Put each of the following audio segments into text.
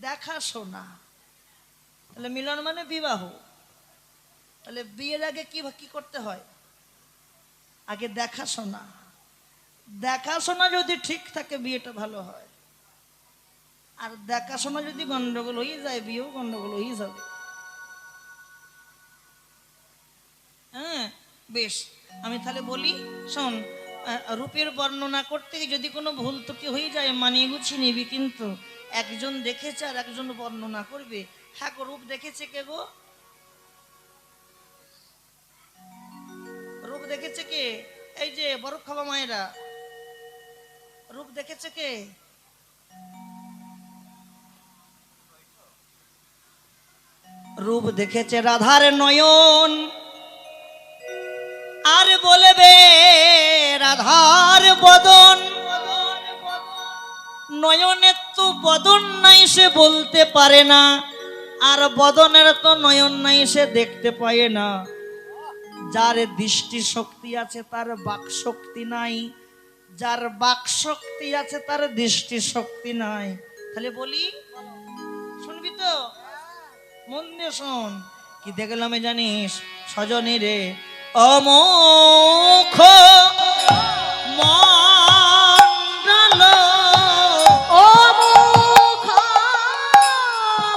দেখাশোনা। তাহলে মিলন মানে বিবাহ। তাহলে বিয়ের আগে কি কি করতে হয়? আগে দেখাশোনা। দেখাশোনা যদি ঠিক থাকে বিয়েটা ভালো হয়, আর দেখাশোনা যদি গন্ডগোল হয়ে যায় বিয়েও গন্ডগোল হয়ে যাবে। হ্যাঁ, বেশ, আমি তাহলে বলি শোন, রূপের বর্ণনা করতে গিয়ে যদি কোনো ভুল ত্রুটি হয়ে যায় মানিয়ে গুছিয়ে নিবি, কিন্তু একজন দেখেছে আর একজন বর্ণনা করবে। হ্যাঁ গো, রূপ দেখেছে কে গো? রূপ দেখেছে কে? এই যে বড় খাবা মায়েরা, রূপ দেখেছে কে? রূপ দেখেছে রাধার নয়ন, আর বলবে রাধার বদন। নয়নের তো বদন নাই সে বলতে পারে না, আর বদনের তো নয়ন নাই সে দেখতে পায় না। যার দৃষ্টি শক্তি আছে তার বাক শক্তি নাই, যার বাক শক্তি আছে তার দৃষ্টি শক্তি নাই। তাহলে বলি, শুনবি তো? মন দিয়ে শোন। কি দেখলাম জানিস সজনী রে? অমোখ মণ্ডল, অমুখ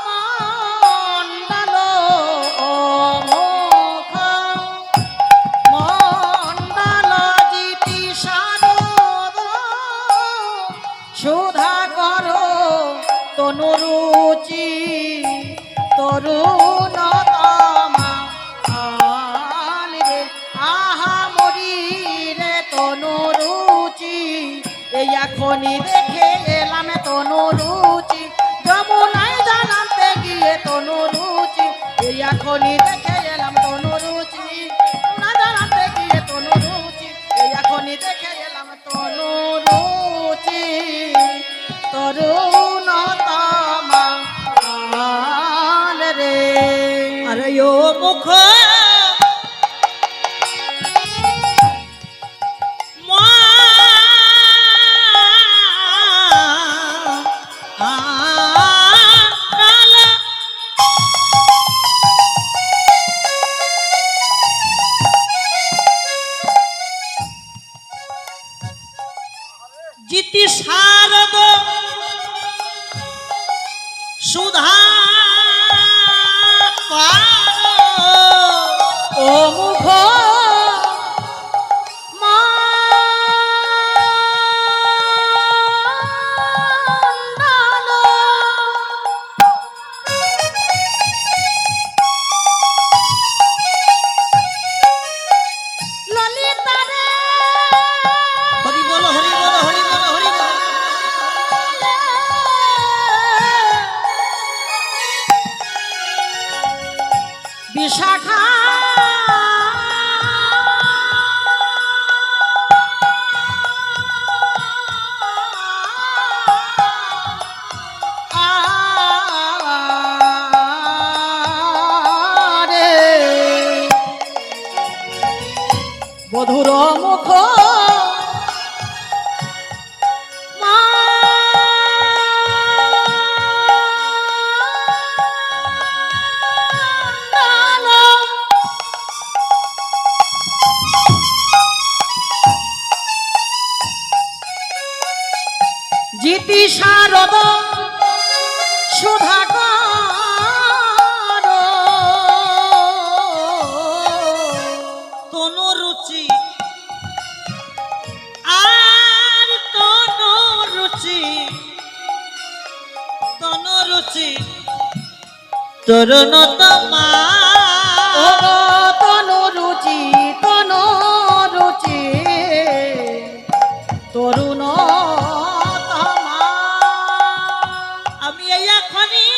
মণ্ডল, অমুখ মণ্ডল জিতি সারদ সুধা কর তনুরুচি তরুণতমা রে। আহা মরি রে তনুরুচি, এই এখনই দেখে এলাম তনুরুচি। যমুনায় জানাতে গিয়ে তনুরুচি, এই এখনই দেখে এলাম তনুরুচি। না জানাতে গিয়ে তনুরুচি, এই এখনই দেখে এলাম তনুরুচি তরুণতমা রে। আরে ও মুখ জিতি শারদ সুধা পার, ও মুখ মণ্ডল, ললিতা রে হরি বল হরি বল হরি বল হরি বল। বিশাখা রে বধুর মুখ মণ্ডল, জিতি শারদ সুধাকর তনুরুচি আর তনুরুচি, তনুরুচি তরুণতমা। ও তনুরুচি তনুরুচি তরুণতমা। আমি এই এখনই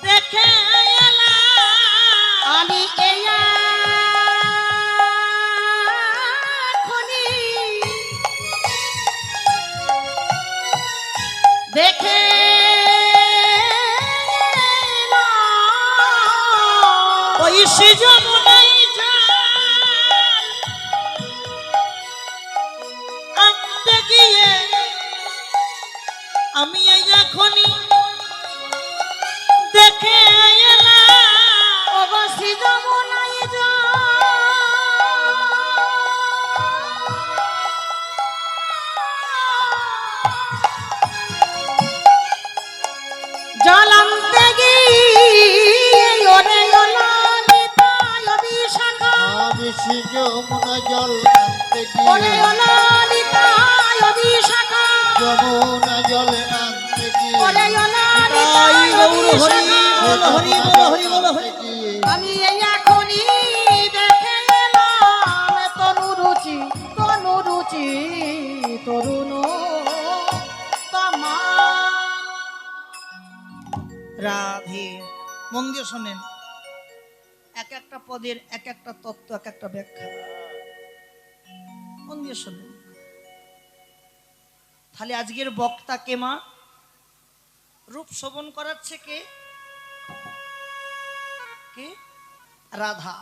দেখে এলাম, আমি এই এখনই দেখে আমি এই এখনই দেখে এলাম অবশ্যই যমুনায় জল আনতে গিয়ে ওরে ললিতায় বিশাখা বেশি যমুনা জল আনতে ওরে গিয়ে ললিতায় বিশাখা যমুনা জল আনতে গিয়ে ওরে তাই ললিতায় গৌর হরি বিশাখা বল, হরি বল, হরি বল, হরি বল। আমি এই এখনই দেখে এলাম তনুরুচি তরুণ তোমা রাধে। মন দিয়ে শোনেন, এক একটা পদের এক একটা তত্ত্ব, এক একটা ব্যাখ্যা। মন দিয়ে শোনেন। তাহলে আজকের বক্তা কে মা? রূপ শোভন করাচ্ছে কে? কে? রাধা।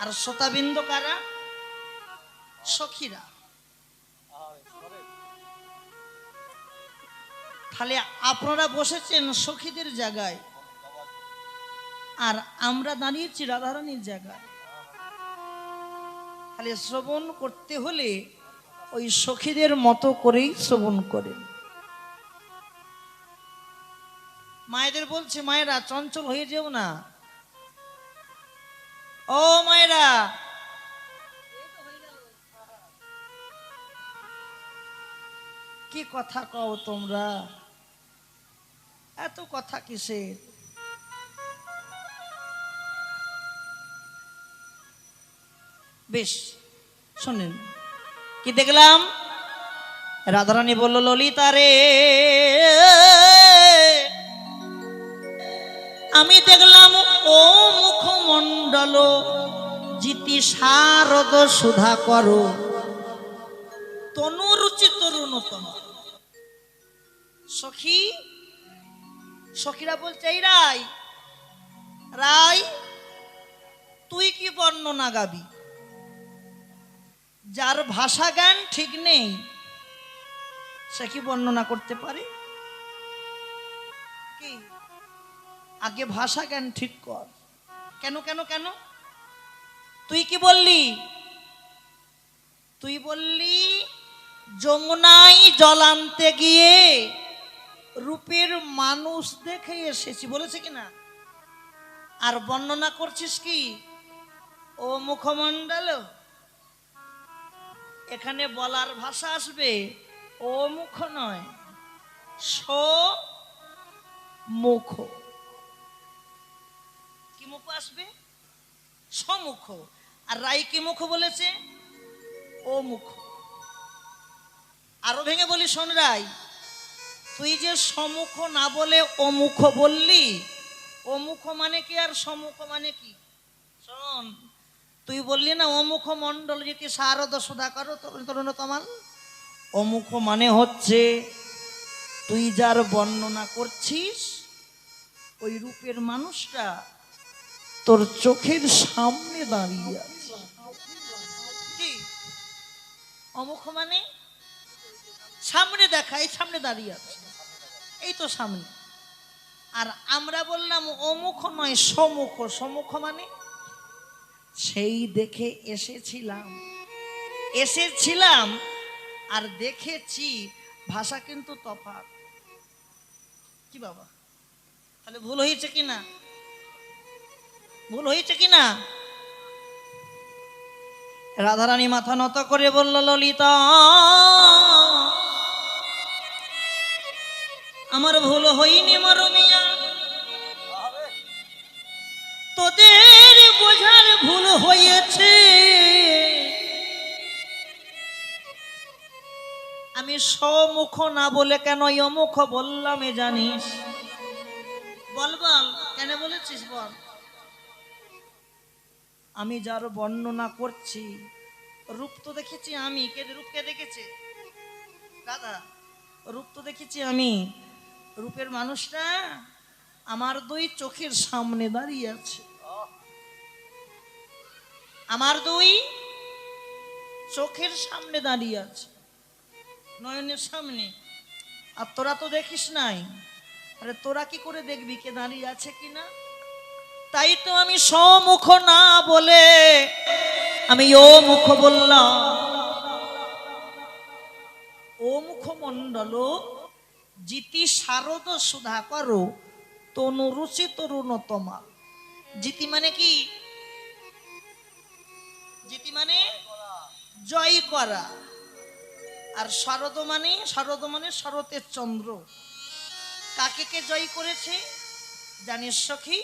আর শ্রোতাবিন্দ কারা? সখীরা। তাহলে আপনারা বসেছেন সখীদের জায়গায়, আর আমরা দাঁড়িয়েছি রাধারানীর জায়গায়। তাহলে শ্রবণ করতে হলে ওই সখীদের মতো করেই শ্রবণ করেন। মায়েদের বলছে, মায়েরা চঞ্চল হয়ে যেও না। ও মায়েরা, কি কথা কও তোমরা? এত কথা কিসের? বেশ শোনেন, কি দেখলাম? রাধারানী বলল, ললিতা রে, আমি দেখলাম ও মুখমণ্ডল জিতি শারদ সুধা করো তনুরুচি তরুণতম। সখী, সখীরা বলছে, এই রাই, রাই তুই কি বর্ণনা গাবি? যার ভাষা জ্ঞান ঠিক নেই সে কি বর্ণনা করতে পারে? কি আগে ভাষা জ্ঞান ঠিক কর। কেন কেন কেন? তুই কি বললি? তুই বললি যমুনায় জল আনতে গিয়ে রূপের মানুষ দেখে এসেছি, বলেছে কিনা? আর বর্ণনা করছিস কি ও মুখমণ্ডল? এখানে বলার ভাষা আসবে ও মুখ নয়, মুখ। কি মুখ আসবে? সমুখ। আর রাই কি মুখ বলেছে? ও মুখ। আরো ভেঙে বলি, শোন রাই, তুই যে সমুখ না বলে ও মুখ বললি, ও মুখ মানে কি আর সমুখ মানে কি? শোন, তুই বললি না অমুখ মণ্ডল যদি শারদ সুধা করো তরুণ তোমার। অমুখ মানে হচ্ছে তুই যার বর্ণনা করছিস ওই রূপের মানুষটা তোর চোখের সামনে দাঁড়িয়ে আছে। কি অমুখ মানে? সামনে দেখা, এই সামনে দাঁড়িয়ে আছে, এই তো সামনে। আর আমরা বললাম অমুখ নয় সমুখ। সমুখ মানে সেই দেখে এসেছিলাম আর দেখেছি, ভাষা কিন্তু তফাৎ। কি বাবা, তাহলে ভুল হয়েছে কিনা? ভুল হয়েছে কিনা? রাধারানী মাথা নত করে বলল, ললিতা আমার ভুল হয়নি মরমিয়া, তোদের বোঝার ভুল হয়েছে। আমি সমুখ না বলে কেন অমুখ বললাম এ জানিস? বল বল, কেন বলেছিস বল? আমি যার বর্ণনা করছি রূপ তো দেখেছি আমি। কে রূপকে দেখেছে? দাদা, রূপ তো দেখেছি আমি। রূপের মানুষটা আমার দুই চোখের সামনে দাঁড়িয়ে আছে। আমার দুই চোখের সামনে দাঁড়িয়ে আছে, নয়নের সামনে। আর তোরা তো দেখিস নাই, আরে তোরা কি করে দেখবি কে দাঁড়িয়ে আছে কিনা? তাই তো আমি সমুখ না বলে আমি ও মুখ বললাম। ও মুখমণ্ডল জিতি শারদ সুধা করো তনু রুচি তরুণ তোমা। জিতি মানে কি? জিতি মানে জয় করা। আর শারদ মানে শরতের চন্দ্র। কাকে কে জয় করেছে জানিস সখী?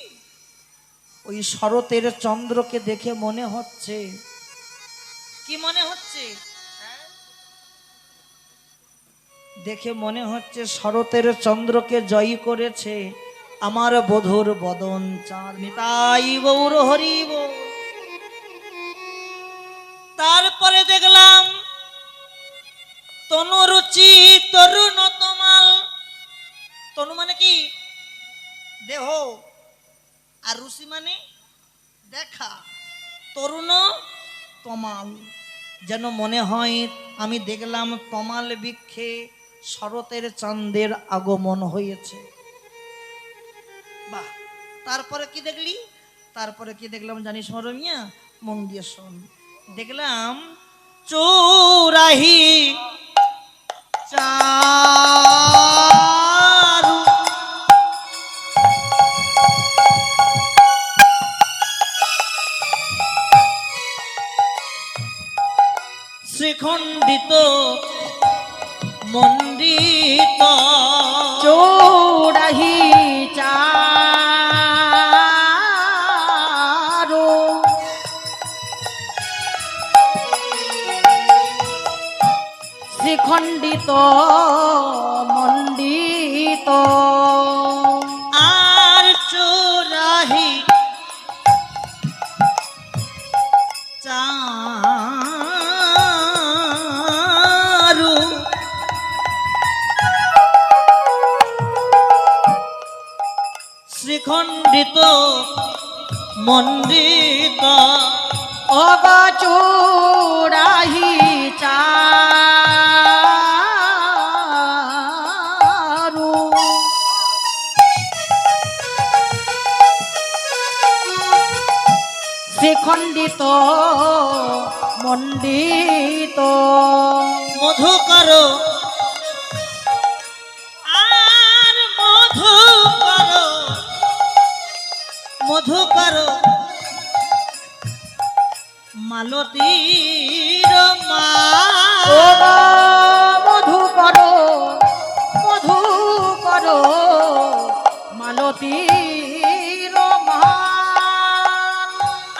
ওই শরতের চন্দ্রকে দেখে মনে হচ্ছে, কি মনে হচ্ছে? দেখে মনে হচ্ছে শরতের চন্দ্রকে জয়ী করেছে আমার বধুর বদন চাঁদ। নিতাই গৌর হরি বল। তারপরে দেখলাম তনু রুচি তরুণ তমাল। তনু মানে কি? দেহ। আর রুচি মানে দেখা। তরুণ তমাল, যেন মনে হয় আমি দেখলাম তমাল বৃক্ষে শরতের চাঁদের আগমন হয়েছে। বাহ! তারপরে কি দেখলি? তারপরে কি দেখলাম জানিস মরমিয়া? মন দিয়ে শোন। দেখলাম চৌরাহি চারু শ্রীখণ্ডিত মণ্ডিত চৌড়াহি চারু শ্রীখণ্ডিত মণ্ডিত আর চৌরাহি চারু শ্রীখণ্ডিত মণ্ডিত অগ চৌড়াহি চারু শ্রীখণ্ডিত মণ্ডিত মধুকর আর মধুকর মধুকর মালতীর মা ও মধুকর মধুকর মালতীর মান।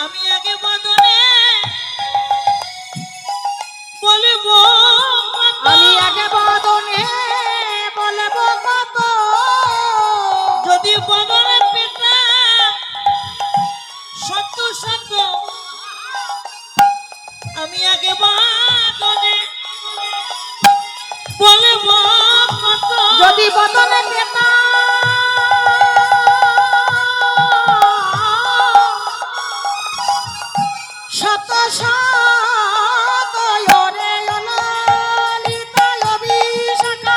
আমি আগে বদনে বলবো কত, আমি আগে বদনে বলব কত, যদি বদনে পিতা সত্য সত্য। আমি আগে বদনে বলবো কত, যদি বদনে পেতা শত শত ওরে অনালিতায় অভিষেকা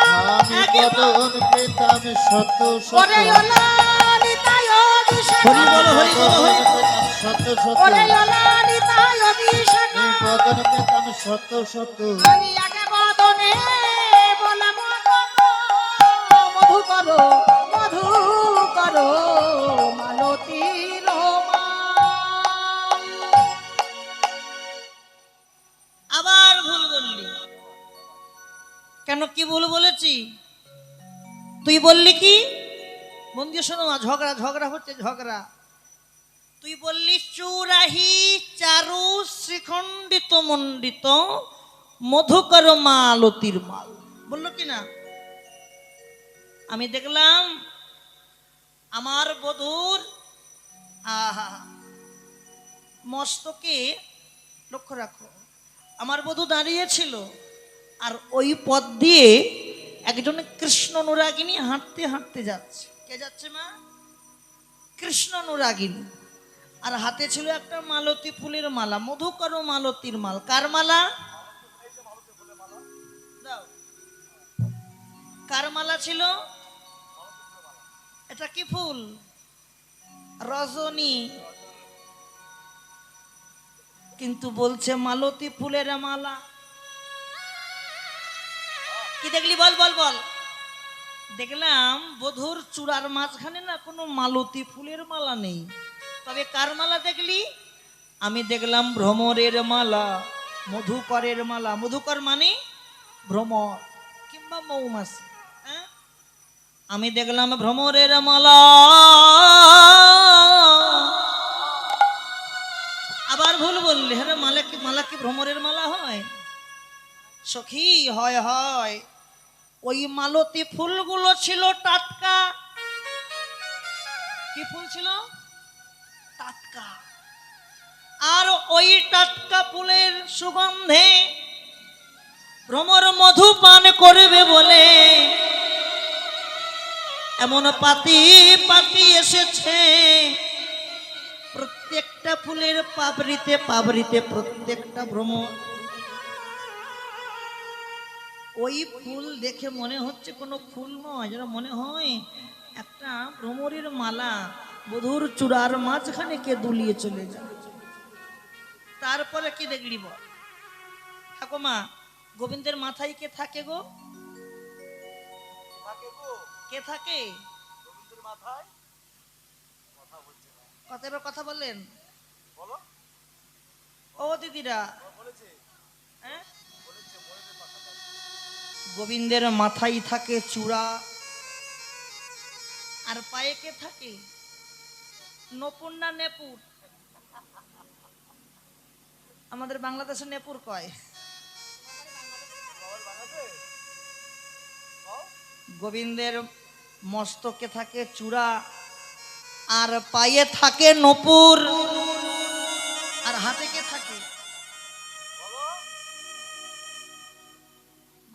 আমি বদন পেতাম শত শত, ওরে অনালিতায় অভিষেকা হরি বল হরি বল হরি বল। পেতাম শত শত, ওরে অনালিতায় অভিষেকা আমি বদন পেতাম শত শত। আমি আগে বদনে বলব কত, মধু করো মালতীর মান। আবার ভুল বললি কেন? কি ভুল বলেছি? তুই বললি কি? মন দিয়ে শোনো, ঝগড়া ঝগড়া হচ্ছে ঝগড়া। তুই বললি চৌরাহি চারু শ্রীখণ্ডিত মণ্ডিত মধুকর মালতীর মাল, বললো কি না? আমি দেখলাম আমার বধূর আহা মস্তকে, লক্ষ্য রাখো, আমার বধূ দাঁড়িয়েছিল আর ওই পথ দিয়ে একজন কৃষ্ণ অনুরাগিনী হাঁটতে হাঁটতে যাচ্ছে। কে যাচ্ছে মা? কৃষ্ণ অনুরাগিনী। আর হাতে ছিল একটা মালতী ফুলের মালা, মধুকর মালতীর মাল। কার মালা? দাও। কার মালা ছিল? এটা কি ফুল? রজনী। কিন্তু বলছে মালতী ফুলের মালা। কি দেখলি? বল বল বল। দেখলাম বধুর চূড়ার মাঝখানে না কোনো মালতী ফুলের মালা নেই। তবে কার মালা দেখলি? আমি দেখলাম ভ্রমরের মালা, মধুকরের মালা। মধুকর মানে ভ্রমর কিংবা মৌমাছি। হ্যাঁ, আমি দেখলাম ভ্রমরের মালা। আবার ভুল বললি। হ্যাঁ, মালা কি ভ্রমরের মালা হয়? সখী, হয় হয়। ওই মালতী ফুলগুলো ছিল টাটকা। কি ফুল ছিল? টাটকা। আর ওই টাটকা ফুলের সুগন্ধে ভ্রমর মধু পান করবে বলে এমন পাতি পাতি এসেছে। প্রত্যেকটা ফুলের পাবড়িতে পাবড়িতে প্রত্যেকটা ভ্রমর। ওই ফুল দেখে মনে হচ্ছে কোনো ফুল নয়, যেন মনে হয় একটা ভ্রমরের মালা বধুর চূড়ার মাঝখানে কে দুলিয়ে চলে যায়। তারপরে কি দেখলি বল? ঠাকুমা, গোবিন্দের মাথায় কে থাকে গো? কে থাকে? কথা বললেন ও দিদিরা? হ্যাঁ, গোবিন্দের মাথায় থাকে চূড়া। আর পায়ে কে থাকে? নপুর না নেপুর? আমাদের বাংলাদেশে নেপুর কয়। গোবিন্দের মস্তকে থাকে চূড়া, আর পায়ে থাকে নপুর। আর হাতে কে থাকে?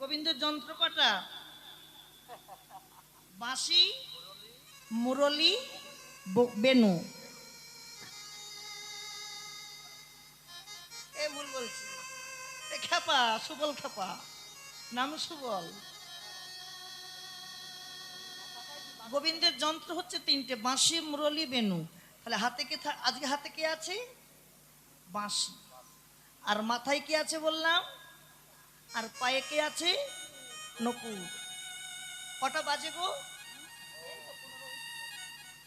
গোবিন্দের যন্ত্র কটা? বাঁশি, মুরলি, বেনু। এ ভুল বলছি। খেপা, সুবল খেপা, নাম সুবল। গোবিন্দের যন্ত্র হচ্ছে তিনটে, বাঁশি, মুরলি, বেনু। তাহলে হাতে কে? আজকে হাতে কে আছে? বাঁশি। আর মাথায় কে আছে বললাম? আর পায়ে কে আছে? নপুর। কটা বাজে গো?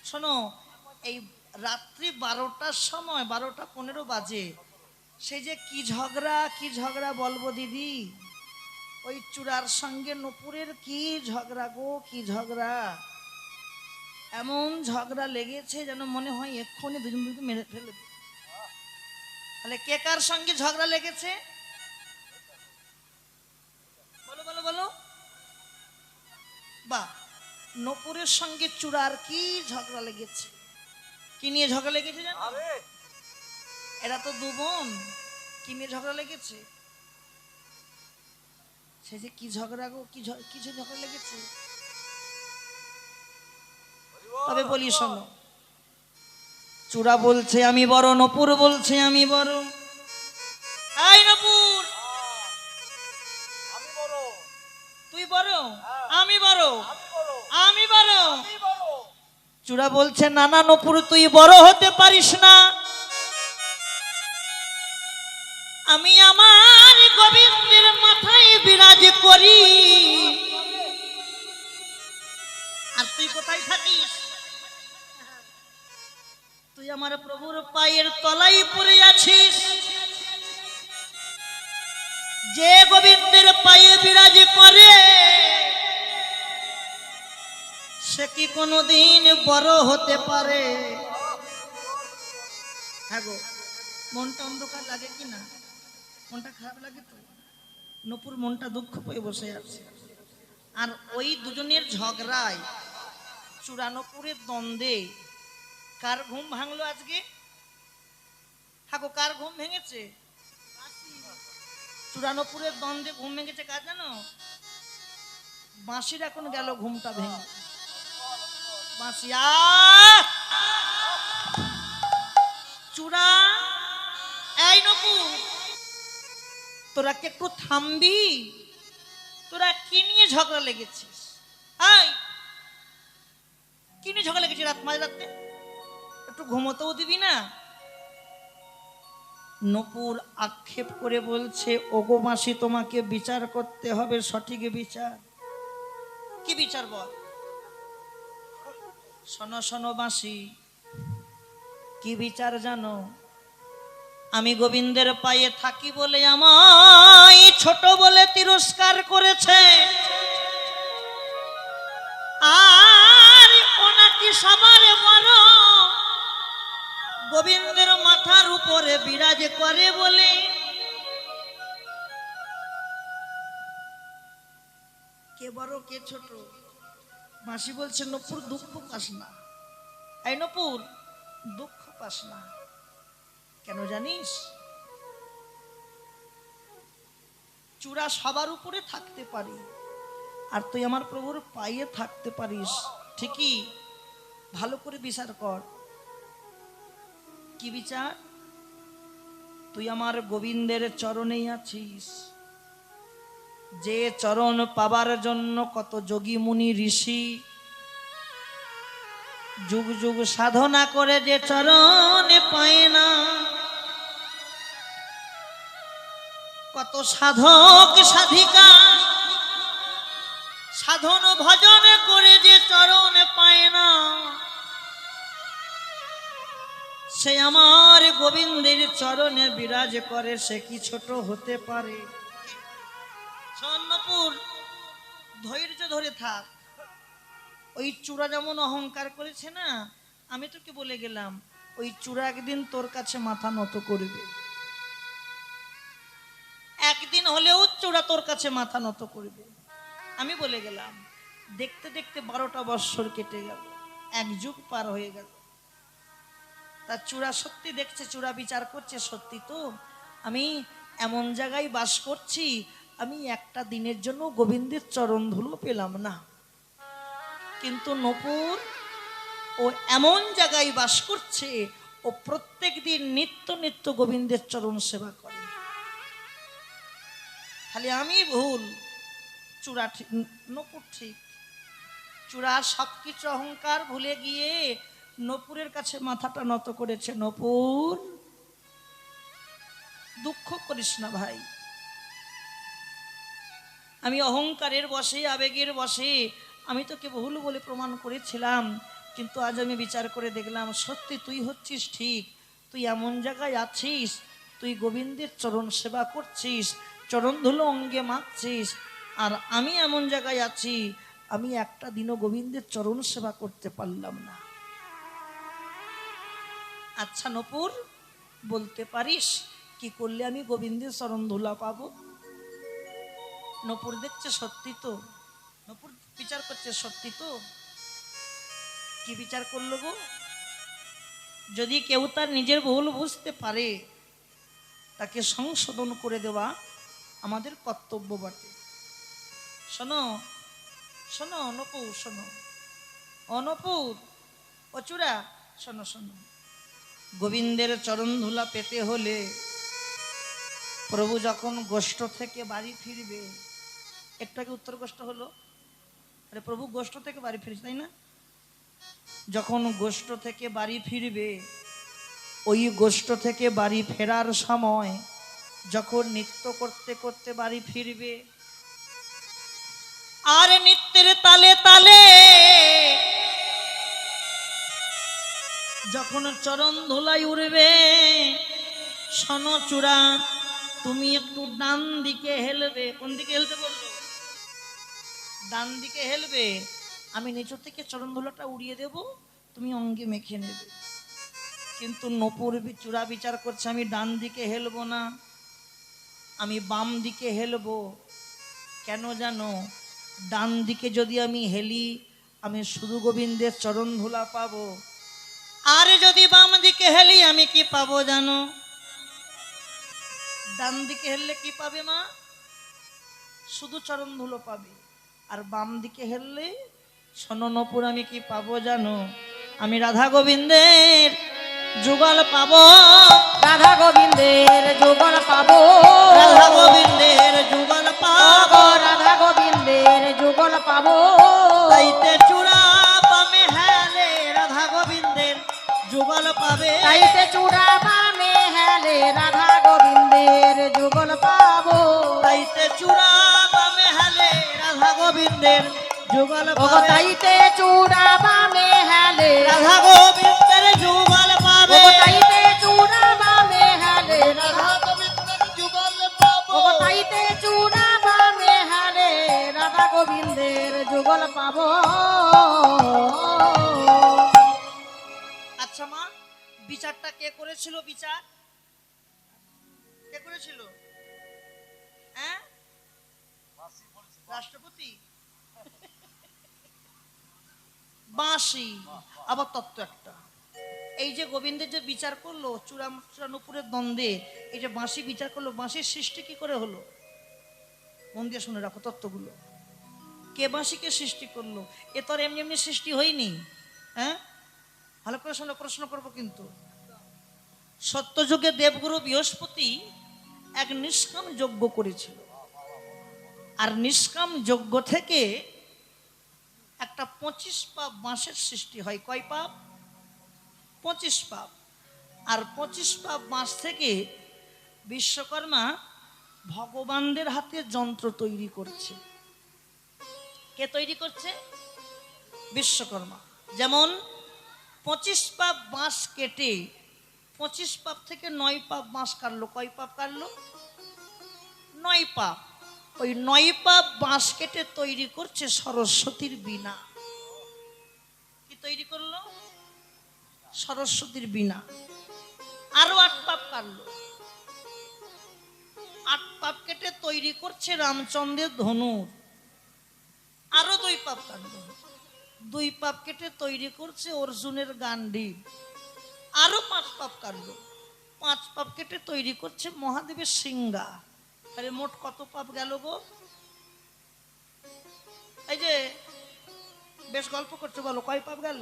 শোনো, এই রাত্রি 12টার সময়, 12টা 15 বাজে। সেই যে কি ঝগড়া বলবো দিদি। ওই চূড়ার সঙ্গে নপুরের কি ঝগড়া গো, কি ঝগড়া। এমন ঝগড়া লেগেছে যেন মনে হয় এক্ষুনি দুজন মেরে ফেলে। তাহলে কে কার সঙ্গে ঝগড়া লেগেছে? বলো বলো বলো। বা, নপুরের সঙ্গে চূড়ার কি ঝগড়া লেগেছে। কি নিয়ে ঝগড়া লেগেছে জানো? এরা তো দু বোন। কি নিয়ে ঝগড়া লেগেছে? সে যে কি ঝগড়া গো, কিছু ঝগড়া লেগেছে। তবে বলি শোনো, চূড়া বলছে আমি বড়, নপুর বলছে আমি বড়। এই নপুর, তুই বড়, আমি বড়, আমি বড়। চূড়া বলছে না না নপুর, তুই বড় হতে পারিস না। আমি আমার গোবিন্দের মাথায় বিরাজ করি। আর তুই কোথায় থাকিস? তুই আমার প্রভুর পায়ের তলায় পড়ে আছিস। যে গোবিন্দের পায়ে বিরাজ করে সে কি কোনোদিন বড় হতে পারে? হ্যাঁ গো, মনটা অন্ধকার লাগে কি না? মনটা খারাপ লাগে তো? নপুর মনটা দুঃখ পেয়ে বসে আছে। আর ওই দুজনের ঝগড়ায়, চূড়ানপুরের দ্বন্দ্বে কার ঘুম ভাঙলো আজকে? ঠাকুর, কার ঘুম ভেঙেছে? চূড়ানপুরের দ্বন্দ্বে ঘুম ভেঙেছে কার জানো? বাঁশির এখন গেল ঘুমটা ভেঙে। বাঁশি, চূড়া, এই নপুর, তোরা কি একটু থামবি? তোরা কি নিয়ে ঝগড়া লেগেছিস? এই কি নিয়ে ঝগড়া লেগেছে রাত মাঝরাতে? একটু ঘুমোতেও দিবি না? নপুর আক্ষেপ করে বলছে, ওগো মাসি, তোমাকে বিচার করতে হবে, সঠিক বিচার। কি বিচার বল? শোনো শোনো মাসি, কি বিচার জানো? আমি গোবিন্দের পায়ে থাকি বলে আমায় ছোট বলে তিরস্কার করেছে, আর ওনাকে সবার বড় গোবিন্দের মাথার উপরে বিরাজ করে বলে কে বড় কে ছোট? মাসি বলছে, নপুর দুঃখ পাস না। এই নপুর, দুঃখ পাস না। কেন জানিস? চূড়া সবার উপরে থাকতে পারি, আর তুই আমার প্রভুর পায়ে থাকতে পারিস। ঠিকই, ভালো করে বিচার কর। কি বিচার? তুই আমার গোবিন্দের চরণেই আছিস, যে চরণ পাবার জন্য কত যোগী মুনি ঋষি যুগ যুগ সাধনা করে যে চরণে পায় না, কত সাধক সাধিকা সাধন ভজন করে যে চরণে পায় না, সে আমার গোবিন্দের চরণে বিরাজ করে, সে কি ছোট হতে পারে? নপুর, ধৈর্য ধরে থাক। ওই চূড়া যেমন অহংকার করেছে না, আমি তোকে বলে গেলাম, ওই চূড়া একদিন তোর কাছে মাথা নত করবে। একদিন হলেও চূড়া তোর কাছে মাথা নত করবে, আমি বলে গেলাম। দেখতে দেখতে 12টা বৎসর কেটে গেল, এক যুগ পার হয়ে গেল। তার চূড়া সত্যি দেখছে, চূড়া বিচার করছে, সত্যি তো আমি এমন জায়গায় বাস করছি, আমি একটা দিনের জন্য গোবিন্দের চরণ ধুলো পেলাম না। কিন্তু নপুর, ও এমন জায়গায় বাস করছে, ও প্রত্যেক দিন নিত্য নিত্য গোবিন্দের চরণ সেবা করে। খালি আমি ভুল, চূড়া ঠিক, নপুর ঠিক। চূড়া সবকিছু অহংকার ভুলে গিয়ে নপুরের কাছে মাথাটা নত করেছে। নপুর, দুঃখ করিস না ভাই, আমি অহংকারের বশে, আবেগের বশে আমি তোকে ভুল বলে প্রমাণ করেছিলাম, কিন্তু আজ আমি বিচার করে দেখলাম সত্যি তুই হচ্ছিস ঠিক। তুই এমন জায়গায় আছিস, তুই গোবিন্দের চরণ সেবা করছিস, চরণ ধুলো অঙ্গে মাখছিস, আর আমি এমন জায়গায় আছি, আমি একটা দিনও গোবিন্দের চরণ সেবা করতে পারলাম না। আচ্ছা নপুর, বলতে পারিস কি করলে আমি গোবিন্দের চরণ ধুলা পাবো? নপুর দেখছে সত্যি তো, নপুর বিচার করছে সত্যি তো। কি বিচার করলো গো? যদি কেউ তার নিজের ভুল বুঝতে পারে, তাকে সংশোধন করে দেওয়া আমাদের কর্তব্য বটে। শোনো শোনো নপুর, শোনো অনপুর, ও চূড়া, শোনো শোনো। গোবিন্দের চরণ ধুলা পেতে হলে প্রভু যখন গোষ্ঠ থেকে বাড়ি ফিরবে, একটু আগে উত্তর গোষ্ঠ হলো, আরে প্রভু গোষ্ঠ থেকে বাড়ি ফিরছে তাই না? যখন গোষ্ঠ থেকে বাড়ি ফিরবে, ওই গোষ্ঠ থেকে বাড়ি ফেরার সময় যখন নৃত্য করতে করতে বাড়ি ফিরবে, আর নৃত্যের তালে তালে যখন চরণ ধুলাই উড়বে, শোনো চূড়া, তুমি একটু ডান দিকে হেলবে। কোন দিকে হেলতে বলবো? ডান দিকে হেলবে, আমি নিচু থেকে চরণ ধুলাটা উড়িয়ে দেব, তুমি অঙ্গে মেখে নেবে। কিন্তু নপুর চূড়া বিচার করছে, আমি ডান দিকে হেলবো না, আমি বাম দিকে হেলবো। কেন জানো? ডান দিকে যদি আমি হেলি, আমি শুধু গোবিন্দের চরণ ধুলা পাবো, আর যদি বাম দিকে হেলি, আমি কি পাবো জানো? ডান দিকে হেললে কি পাবে মা? শুধু চরণ ধুলো পাবে। আর বাম দিকে হেললে, শোনো নপুর, আমি কি পাবো জানো? আমি রাধা গোবিন্দের যুগল পাবো, রাধা গোবিন্দের যুগল পাবো, রাধা গোবিন্দের যুগল পাবো, রাধা গোবিন্দের যুগল পাবো। তাই হেলে রাধা গোবিন্দের যুগল পাবো। তাইতে চূড়া বামে হেলে রাধা গোবিন্দের যুগল ওগো পাবে, তাইতে চূড়া বামে হেলে রাধা গোবিন্দের যুগল পাবে। ওগো তাইতে চূড়া বামে হেলে রাধা গোবিন্দের যুগল পাবো। ওগো তাইতে চূড়া বামে হেলে রাধা গোবিন্দের যুগল পাবো। আচ্ছা মা, বিচারটা কে করেছিল? বিচার কে করেছিল? হ্যাঁ, রাষ্ট্রপতি? বাঁশি আবার তত্ত্ব একটা। এই যে গোবিন্দের যে বিচার করলো চূড়ানুপুরের দ্বন্দ্বে, এই যে বাঁশি বিচার করলো, বাঁশির সৃষ্টি কি করে হলো? মন দিয়ে শুনে রাখো তত্ত্বগুলো। কে বাঁশিকে সৃষ্টি করলো? এ তো আর এমনি এমনি সৃষ্টি হয়নি। হ্যাঁ, ভালো করে শুনে প্রশ্ন করবো কিন্তু। সত্যযুগে দেবগুরু বৃহস্পতি এক নিষ্কাম যজ্ঞ করেছিল, আর নিষ্কাম যজ্ঞ থেকে একটা 25 পাপ বাঁশের সৃষ্টি হয়। কয় পাপ? 25 পাপ। আর 25 পাপ বাঁশ থেকে বিশ্বকর্মা ভগবানদের হাতে যন্ত্র তৈরি করছে। কে তৈরি করছে? বিশ্বকর্মা। যেমন 25 পাপ বাঁশ কেটে 25 পাপ থেকে 9 পাপ বাঁশ কাটলো। কয় পাপ কাটলো? 9 পাপ। ওই 9 পাপ বাঁশ কেটে তৈরি করছে সরস্বতীর বীণা। কি তৈরি করলো? সরস্বতীর বীণা। আরো 8 পাপ কাটলো। 8 পাপ কেটে তৈরি করছে রামচন্দ্রের ধনুর। আরো 2 পাপ কাটলো। 2 পাপ কেটে তৈরি করছে অর্জুনের গান্ডীব। আরো 5 পাপ কাটলো। 5 পাপ কেটে তৈরি করছে মহাদেবের সিংহা। আরে মোট কত পাপ গেল গো? এই যে বেশ গল্প করছো, বলো কয় পাপ গেল?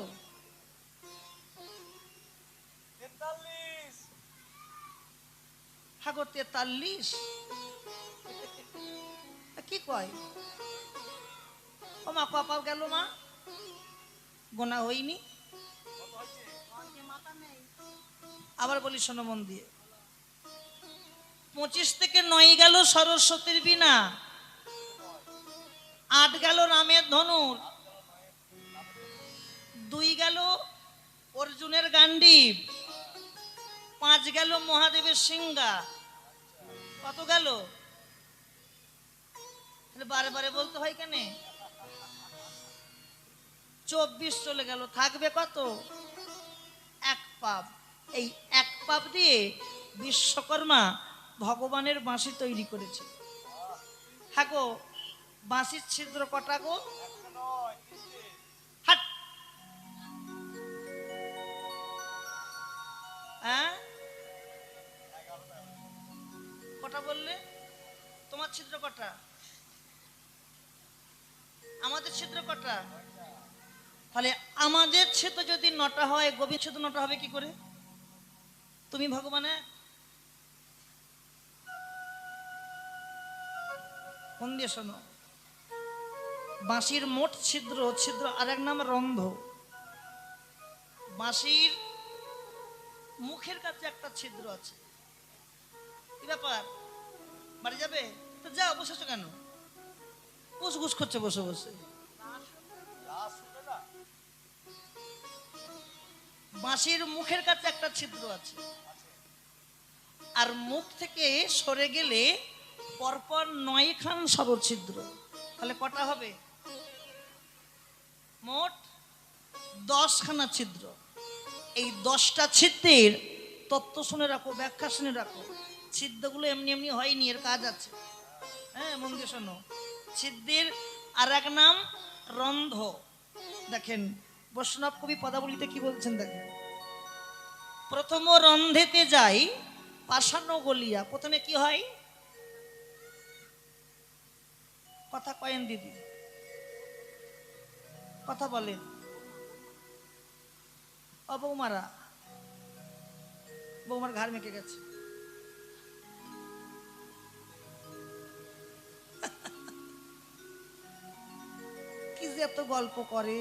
43। হ্যাঁ গো 43। কি কয়? ও মা ক পাপ গেল মা? গোনা হয়নি? আবার বলি শোনো মন দিয়ে। 25 থেকে 9 গেল সরস্বতীর বীণা, 8 গেল রামের ধনুর, 2 গেল অর্জুনের গান্ডীব, 5 গেল মহাদেবের সিংহা। কত গেল? বারে বারে বলতে হয় কেন? 24 চলে গেল। থাকবে কত? 1 পাপ। এই 1 পাপ দিয়ে বিশ্বকর্মা ভগবানের বাঁশি তৈরি করেছে। হ্যাঁ গো, বাঁশির ছিদ্র কটা গো? হাট। হ্যাঁ, কটা বললে? তোমার ছিদ্র কটা? আমাদের ছিদ্র কটা? তাহলে আমাদের ছিদ্র যদি 9টা হয়, গভীর ছিদ্র 9টা হবে কি করে? তুমি ভগবানে কোন দিয়ে শোনো। বাঁশির মোট ছিদ্র, ছিদ্র আর এক নাম রন্ধ্র। বাঁশির মুখের কাছে একটা ছিদ্র আছে। কি ব্যাপার? বাড়ি যাবে তো যাও, বসেছো কেন? গুছ করছে বসে বসে। বাঁশির মুখের কাছে একটা ছিদ্র আছে, আর মুখ থেকে সরে গেলে পরপর 9 খান সরছিদ্র। তাহলে কটা হবে? মোট 10 খানা ছিদ্র। এই 10টা ছিদ্রের তত্ত্ব শুনে রাখো, ব্যাখ্যা শুনে রাখো। ছিদ্রগুলো এমনি এমনি হয়নি, এর কাজ আছে। হ্যাঁ, মন দিয়ে শোনো। ছিদ্রের আর এক নাম রন্ধ্র। দেখেন বৈষ্ণব কবি পদাবলিতে কি বলছেন দেখেন। প্রথম রন্ধেতে যাই পাষাণ গলিয়া। প্রথমে কি হয়? কথা কয়েন দিদি, কথা বলেন। ও বৌমারা, বৌমার ঘাড় মেকে গেছে। কি যে এত গল্প করে।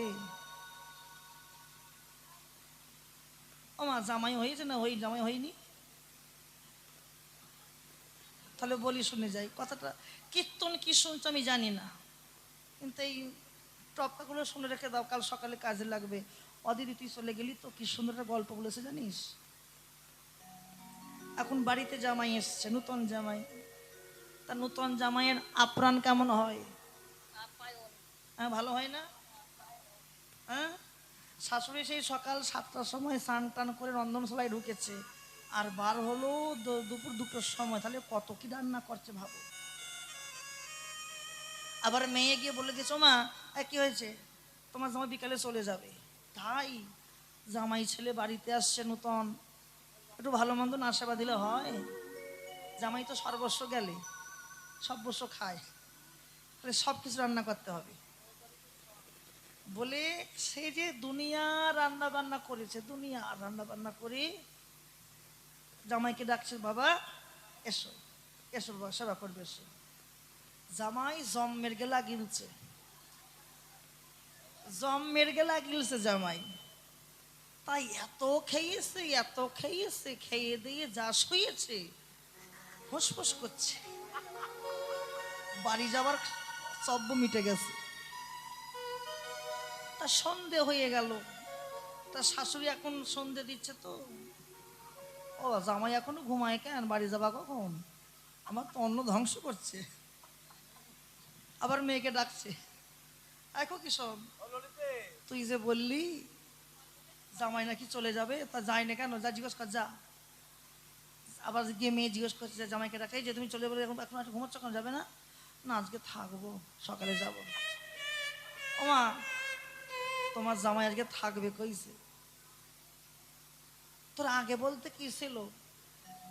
ও মা, জামাই হয়েছে না? জামাই হয়নি? তাহলে বলি শুনে যাই কথাটা। কীর্তন কি শুনছো আমি জানি না, কিন্তু এই টপকাগুলো শুনে রেখে দাও, কাল সকালে কাজে লাগবে। অদিতি তুই চলে গেলি তো কি সুন্দর একটা গল্প বলেছে জানিস। এখন বাড়িতে জামাই এসছে, নূতন জামাই। তা নূতন জামাইয়ের আপ্রাণ কেমন হয়? হ্যাঁ, ভালো হয় না? হ্যাঁ, শাশুড়ি সেই সকাল 7টার সময় স্নান টান করে রন্ধনশালায় ঢুকেছে, আর বার হলো দুপুর 2টোর সময়, তাহলে কত কি রান্না করছে ভাবো। আবার মেয়ে গিয়ে বলে গেছো, মা কি হয়েছে, তোমার জামাই বিকালে চলে যাবে। তাই জামাই ছেলে বাড়িতে আসছে নূতন, একটু ভালো মন্দ না সেবা দিলে হয়? জামাই তো সর্বস্ব গেলে সর্বস্ব খায়, তাহলে সব কিছু রান্না করতে হবে বলে সে যে দুনিয়া রান্না বান্না করেছে, দুনিয়া রান্না বান্না করে জামাইকে ডাকছে, বাবা এসো এসো বাবা সেবা করবে এসো। জামাই জম্মের গেলা গিলছে, জম্মের গেলা গিলছে জামাই। তাই এত খেয়েছে, খেয়ে দিয়ে যা শুয়েছে ফুসফুস করছে, বাড়ি যাবার সব্য মিটে গেছে। তা সন্ধে হয়ে গেল, তা শাশুড়ি এখন সন্ধে দিচ্ছে তো, ও জামাই এখনো ঘুমায় কেন, বাড়ি যাবা কখন, আমার তো অন্ন ধ্বংস করছে। আবার মেয়েকে ডাকছে, এখন কি সব তুই যে বললি জামাই নাকি চলে যাবে, তা যাই না কেন, যা জিজ্ঞেস কর যা। আবার গিয়ে মেয়ে জিজ্ঞেস করছে জামাইকে ডাকে, যে তুমি চলে যাবে, এখন একটু ঘুমাচ্ছ কেন, যাবে না? না আজকে থাকবো, সকালে যাব। ওমা তোমার জামাই আজকে থাকবে কইছে, তোর আগে বলতে কি ছিল,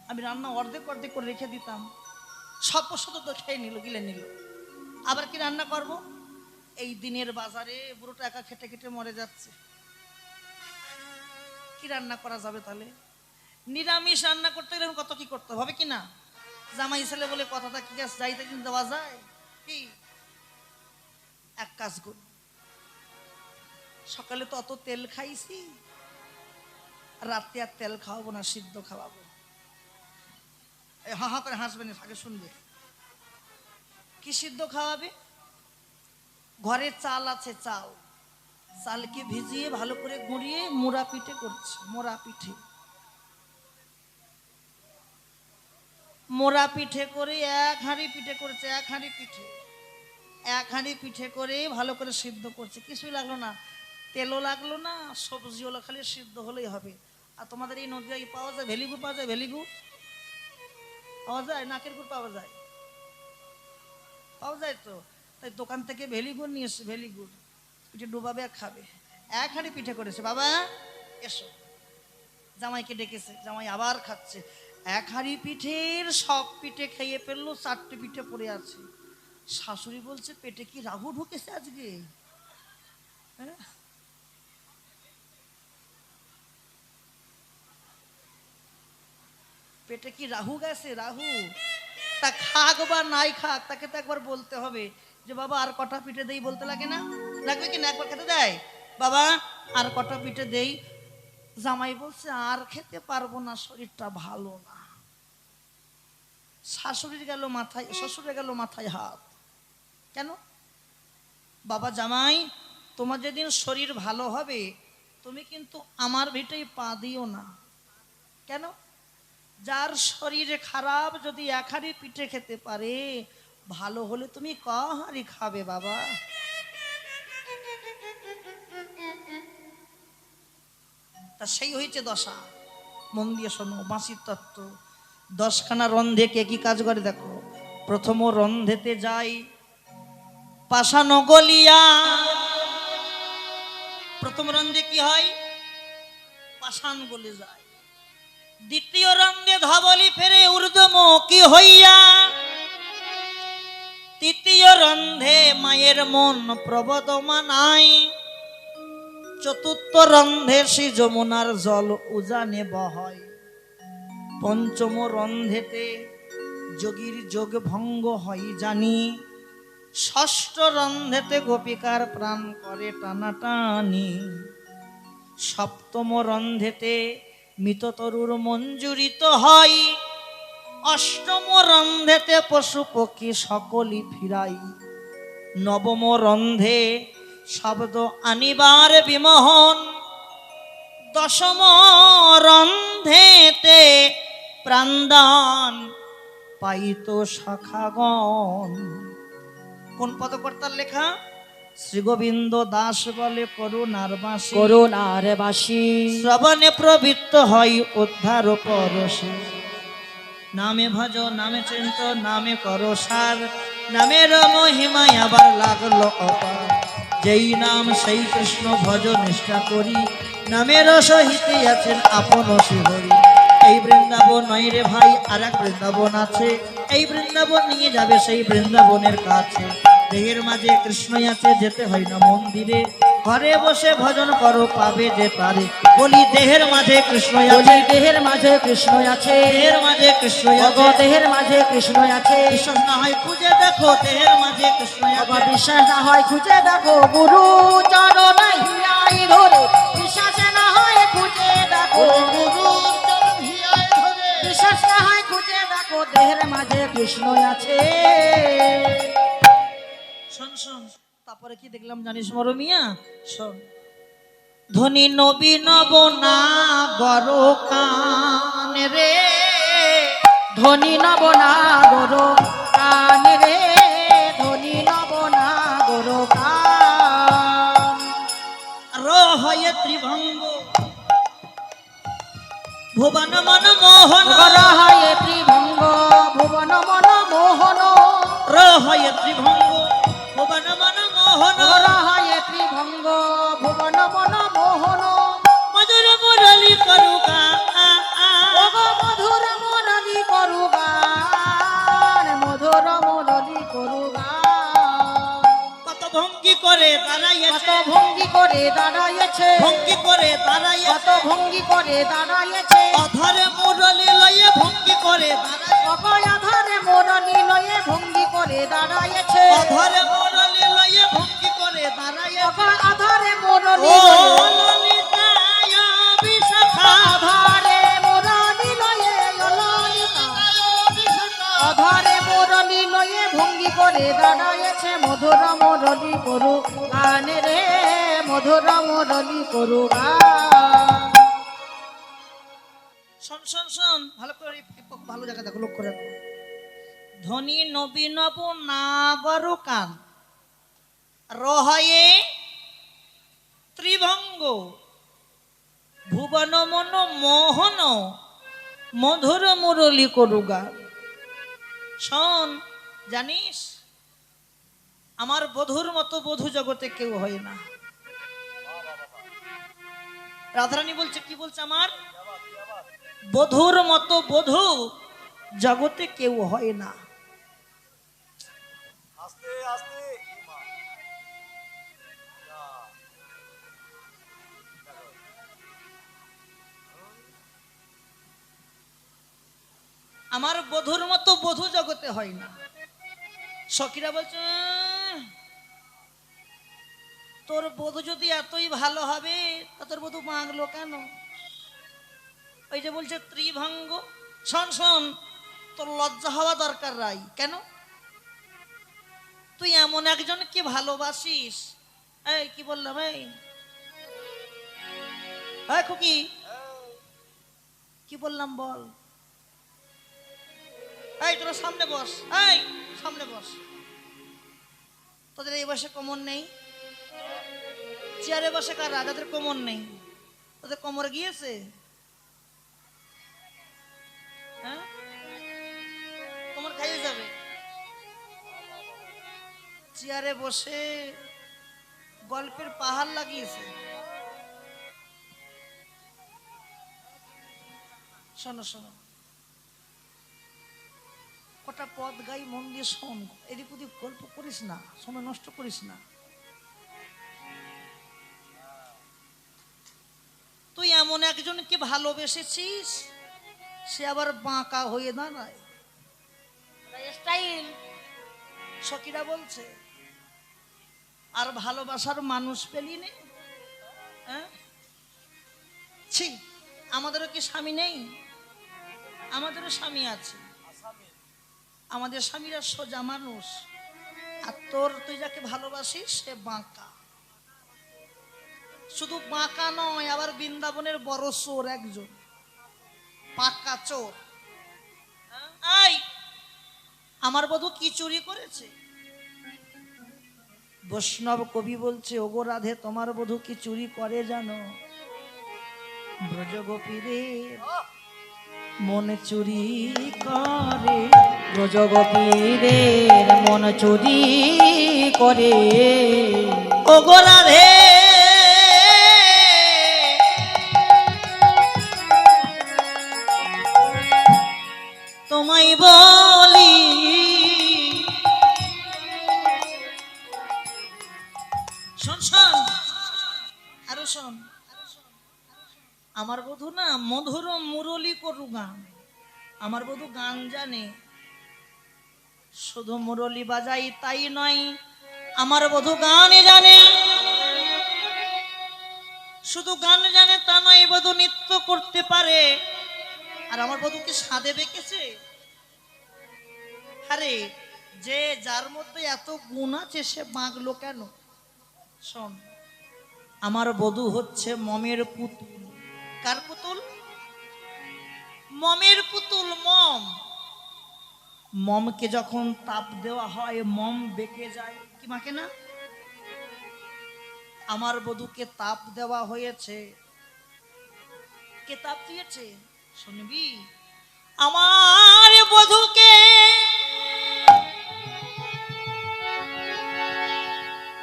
আমি রান্না অর্ধেক অর্ধেক করে রেখে দিতাম, সব শুধু তো খেয়ে নিল, গিলে নিল, আবার কি রান্না করব? এই দিনের বাজারে বুড়োটা একা খেটে খেটে মরে যাচ্ছে, কি রান্না করা যাবে? তাহলে নিরামিষ রান্না করতে গেলে কত কি করতে হবে কি না? জামাই ছেলে বলে কথাটা কি গাছ যাইতে কিন্তু দেওয়া যায় কি? এক কাজ করি, সকালে তো অত তেল খাইছি, রাতে আর তেল খাওয়াবো না, সিদ্ধ খাওয়াবো। হা হা করে হাসবেন, আগে শুনবে। কি সিদ্ধ খাওয়াবে? ঘরে চাল আছে, চালকে ভিজিয়ে ভালো করে গুঁড়িয়ে মোড়া পিঠে করছে, মোড়া পিঠে করে এক হাঁড়ি পিঠে করেছে, এক হাঁড়ি পিঠে করে ভালো করে সিদ্ধ করছে, কিছুই লাগলো না, তেলও লাগলো না, সবজি হলো, খালি সিদ্ধ হলেই হবে। আর তোমাদের এই নদীতে পাওয়া যায় ভেলিগুড়, পাওয়া যায় ভেলিগুড়, পাওয়া যায়, নাকের গুড় পাওয়া যায়, তো তাই দোকান থেকে ভেলিগুড় নিয়ে এসছে, ভেলিগুড় পিঠে ডুবাবে আর খাবে। এক হাঁড়ি পিঠে করেছে, বাবা এসো। জামাইকে ডেকেছে, জামাই আবার খাচ্ছে, এক হাঁড়ি পিঠের সব পিঠে খেয়ে ফেললো, 4টে পিঠে পড়ে আছে। শাশুড়ি বলছে, পেটে কি রাহু ঢুকেছে আজকে? হ্যাঁ, পেটে কি রাহু গেছে? রাহু তা খাক বা নাই খাক, তাকে তো একবার বলতে হবে যে বাবা আর কটা পিঠে দেই, বলতে লাগে না? লাগবে কি না? একবার খেতে দেয়, বাবা আর কটা পিঠে দেই। জামাই বলছে, আর খেতে পারবো না, শরীরটা ভালো না। শাশুড়ির গেল মাথায়, শ্বশুরে গেল মাথায় হাত। কেন? বাবা জামাই, তোমার যেদিন শরীর ভালো হবে তুমি কিন্তু আমার ভিটেই পা দিও না। কেন? যার শরীরে খারাপ যদি এক হাঁড়ি পিঠে খেতে পারে, ভালো হলে তুমি ক হাঁড়ি খাবে বাবা? তা সেই হয়েছে দশা। মন দিয়ে শোনো বাঁশির তত্ত্ব। 10খানা রন্ধে কে কি কাজ করে দেখো। প্রথম রন্ধেতে যাই পাষাণ গলিয়া। প্রথম রন্ধে কি হয়? পাষাণ গলে যায়। দ্বিতীয় রন্ধে ধবলি ফেরে ঊর্ধ্বমুখী হইয়া। তৃতীয় রন্ধে মায়ের মন প্রবদমানাই। চতুর্থ রন্ধে শ্রী যমুনার জল উজানে বহয়। পঞ্চম রন্ধেতে যোগীর যোগ ভঙ্গ হয় জানি। ষষ্ঠ রন্ধেতে গোপিকার প্রাণ করে টানাটানি। সপ্তম রন্ধেতে মৃততরুর মঞ্জুরিত হয়। অষ্টম রন্ধেতে পশু পক্ষী সকলই ফিরাই, নবম রন্ধে শব্দ আনিবার বিমোহন, দশম রন্ধেতে প্রাণদান পাইত শাখাগণ। কোন পদকর্তার লেখা? শ্রী গোবিন্দ দাস বলে করুণার বাসী, করুণার বাসী শ্রবণে প্রবৃত্ত হয় উদ্ধার পরশে। নামে ভজ নামে চিন্ত নামে করো সার, নামের মহিমায় আবার লাগলো অপার। যেই নাম সেই কৃষ্ণ ভজ নিষ্ঠা করি, নামের সহিতে আছেন আপন শিহরি। এই বৃন্দাবন নয় রে ভাই, আর এক বৃন্দাবন আছে, এই বৃন্দাবন নিয়ে যাবে সেই বৃন্দাবনের কাছে। দেহের মাঝে কৃষ্ণই আছে, যেতে হয় না মন্দিরে, ঘরে বসে ভজন করো পাবে যে পারে। বলি দেহের মাঝে কৃষ্ণ আছে, দেহের মাঝে কৃষ্ণ আছে, দেহের মাঝে কৃষ্ণ আছে, দেহের মাঝে কৃষ্ণ আছে। বিশ্বাস না হয় খুঁজে দেখো, দেহের মাঝে কৃষ্ণ আছে। বিশ্বাস না হয় খুঁজে দেখো, গুরু চরণ হিয়াই ধরে। বিশ্বাস না হয় খুঁজে দেখো, গুরুর চরণ হিয়ায় ধরে। বিশ্বাস না হয় খুঁজে দেখো, দেহের মাঝে কৃষ্ণ আছে। শোন শোন, তারপরে কি দেখলাম জানিস মরমিয়া? শোন, ধনী নবীন না গর কান রে, ধনী নবনা গরো কান রে, ধনী নবনা গরো কান। রহয়ে ত্রিভঙ্গ ভুবন মন মোহন, গরহায়ে ত্রিভঙ্গ ভুবন মন মোহন, রহয়ে ত্রিভঙ্গ ভুবন মন মোহন। গরহায়ে ত্রিভঙ্গ ভুবন মন মোহন। মধুর মুরলি করুকা ওগো মধুর মুরলি করু গান, মধুর মুরলি করু গান। কত ভঙ্গি করে কত দাঁড়াইছে, ভঙ্গি করে দাঁড়াইছে, ভঙ্গি করে দাঁড়াইছে, কত ভঙ্গি করে দাঁড়াইছে। অধরে মুরলি লয়ে ভঙ্গি করে দাঁড়াইছে, অভয় আধারে মুরলি লয়ে ভঙ্গি করে দাঁড়াইছে, অধরে মুরলি লয়ে ভঙ্গি করে দাঁড়াইছে। অভয় আধারে মুরলি ও লয়ে, ললিতায় বিশাখা, আধারে মুরলি লয়ে ললিতা, আধারে মুরলি লয়ে ভঙ্গি করে দাঁড়াইছে। মধুর মুরলি করু গান রে, মধুর মুরলি করু গান। শোন শোন শোন, ভালো করে ভালো জায়গা দেখো, লক্ষ্য রাখো। ধনী নবীন নাগর কান, রহয়ে ত্রিভঙ্গ ভুবন মন মোহন, মধুর মুরলি করুগা। শোন, জানিস আমার বধুর মতো বধূ জগতে কেউ হয় না। রাধারানী বলছে, কি বলছে? আমার বধুর মতো বধূ জগতে কেউ হয় না। আমার বধুর মতো বধূ জগতে হয় না। সখীরা বলছে, তোর বধূ যদি এতই ভালো হবে তা তোর বধূ মাগলো কেন? ওই যে বলছে ত্রিভঙ্গ। শোন শোন, তোর লজ্জা হওয়া দরকার রাই। কেন? তুই এমন একজনকে ভালোবাসিস। এই কি বললাম? এই খুকি কি বললাম বল? এই তোরা সামনে বস, এই সামনে বস। তোদের এই বসে কোমর নেই, চেয়ারে বসে কারা? যাদের কোমর নেই, তোদের কোমরে গিয়েছে? হ্যাঁ, কোমর খাইয়ে যাবে। চেয়ারে বসে গল্পের পাহাড় লাগিয়েছে। শোনো শোনো, কটা পদ গাই, মন দিয়ে শোন। এদিক ওদিক গল্প করিস না, সময় নষ্ট করিস না। তুই এমন একজনকে ভালোবেসেছিস, সে আবার বাঁকা হয়ে দাঁড়ায়। স্টাইল। সখীরা বলছে, আর ভালোবাসার মানুষ পেলি নে? হ্যাঁ, ছি, আমাদেরও কি স্বামী নেই? আমাদেরও স্বামী আছে। আমাদের স্বামীরা সোজা মানুষ, আর তোর তুই যাকে ভালোবাসিস সে বাঁকা। শুধু বাঁকা নয়, আবার বৃন্দাবনের বড় চোর একজন, পাক্কা চোর। আই, আমার বধূ কি চুরি করেছে? বৈষ্ণব কবি বলছে, ওগো রাধে তোমার বধূ কি চুরি করে জানো? ব্রজগোপীদের মন চুরি করে, ব্রজগোপীদের মন চুরি করে। ওগো রাধে তোমায় বলি, শোন শোন আরো শোন, আমার বধূ না মধুর মুরলী করু গান। আমার বধূ গান জানে, শুধু মুরলী বাজাই তাই নয়, আমার বধূ গান জানে। শুধু গান জানে তা নয়, বধূ নৃত্য করতে পারে। আর আমার বধূকে সাধে বেঁকেছে। আরে যে যার মধ্যে এত গুণ আছে সে বাঁকলো কেন? শোন, আমার বধূ হচ্ছে মমের পুতুল। কার পুতুল? মমের পুতুল। মম, মমকে যখন তাপ দেওয়া হয় মম বেঁকে যায়, কি মাকে না? আমার বধূকে তাপ দেওয়া হয়েছে। কে তাপ দিয়েছে শুনবি? আমার বধূকে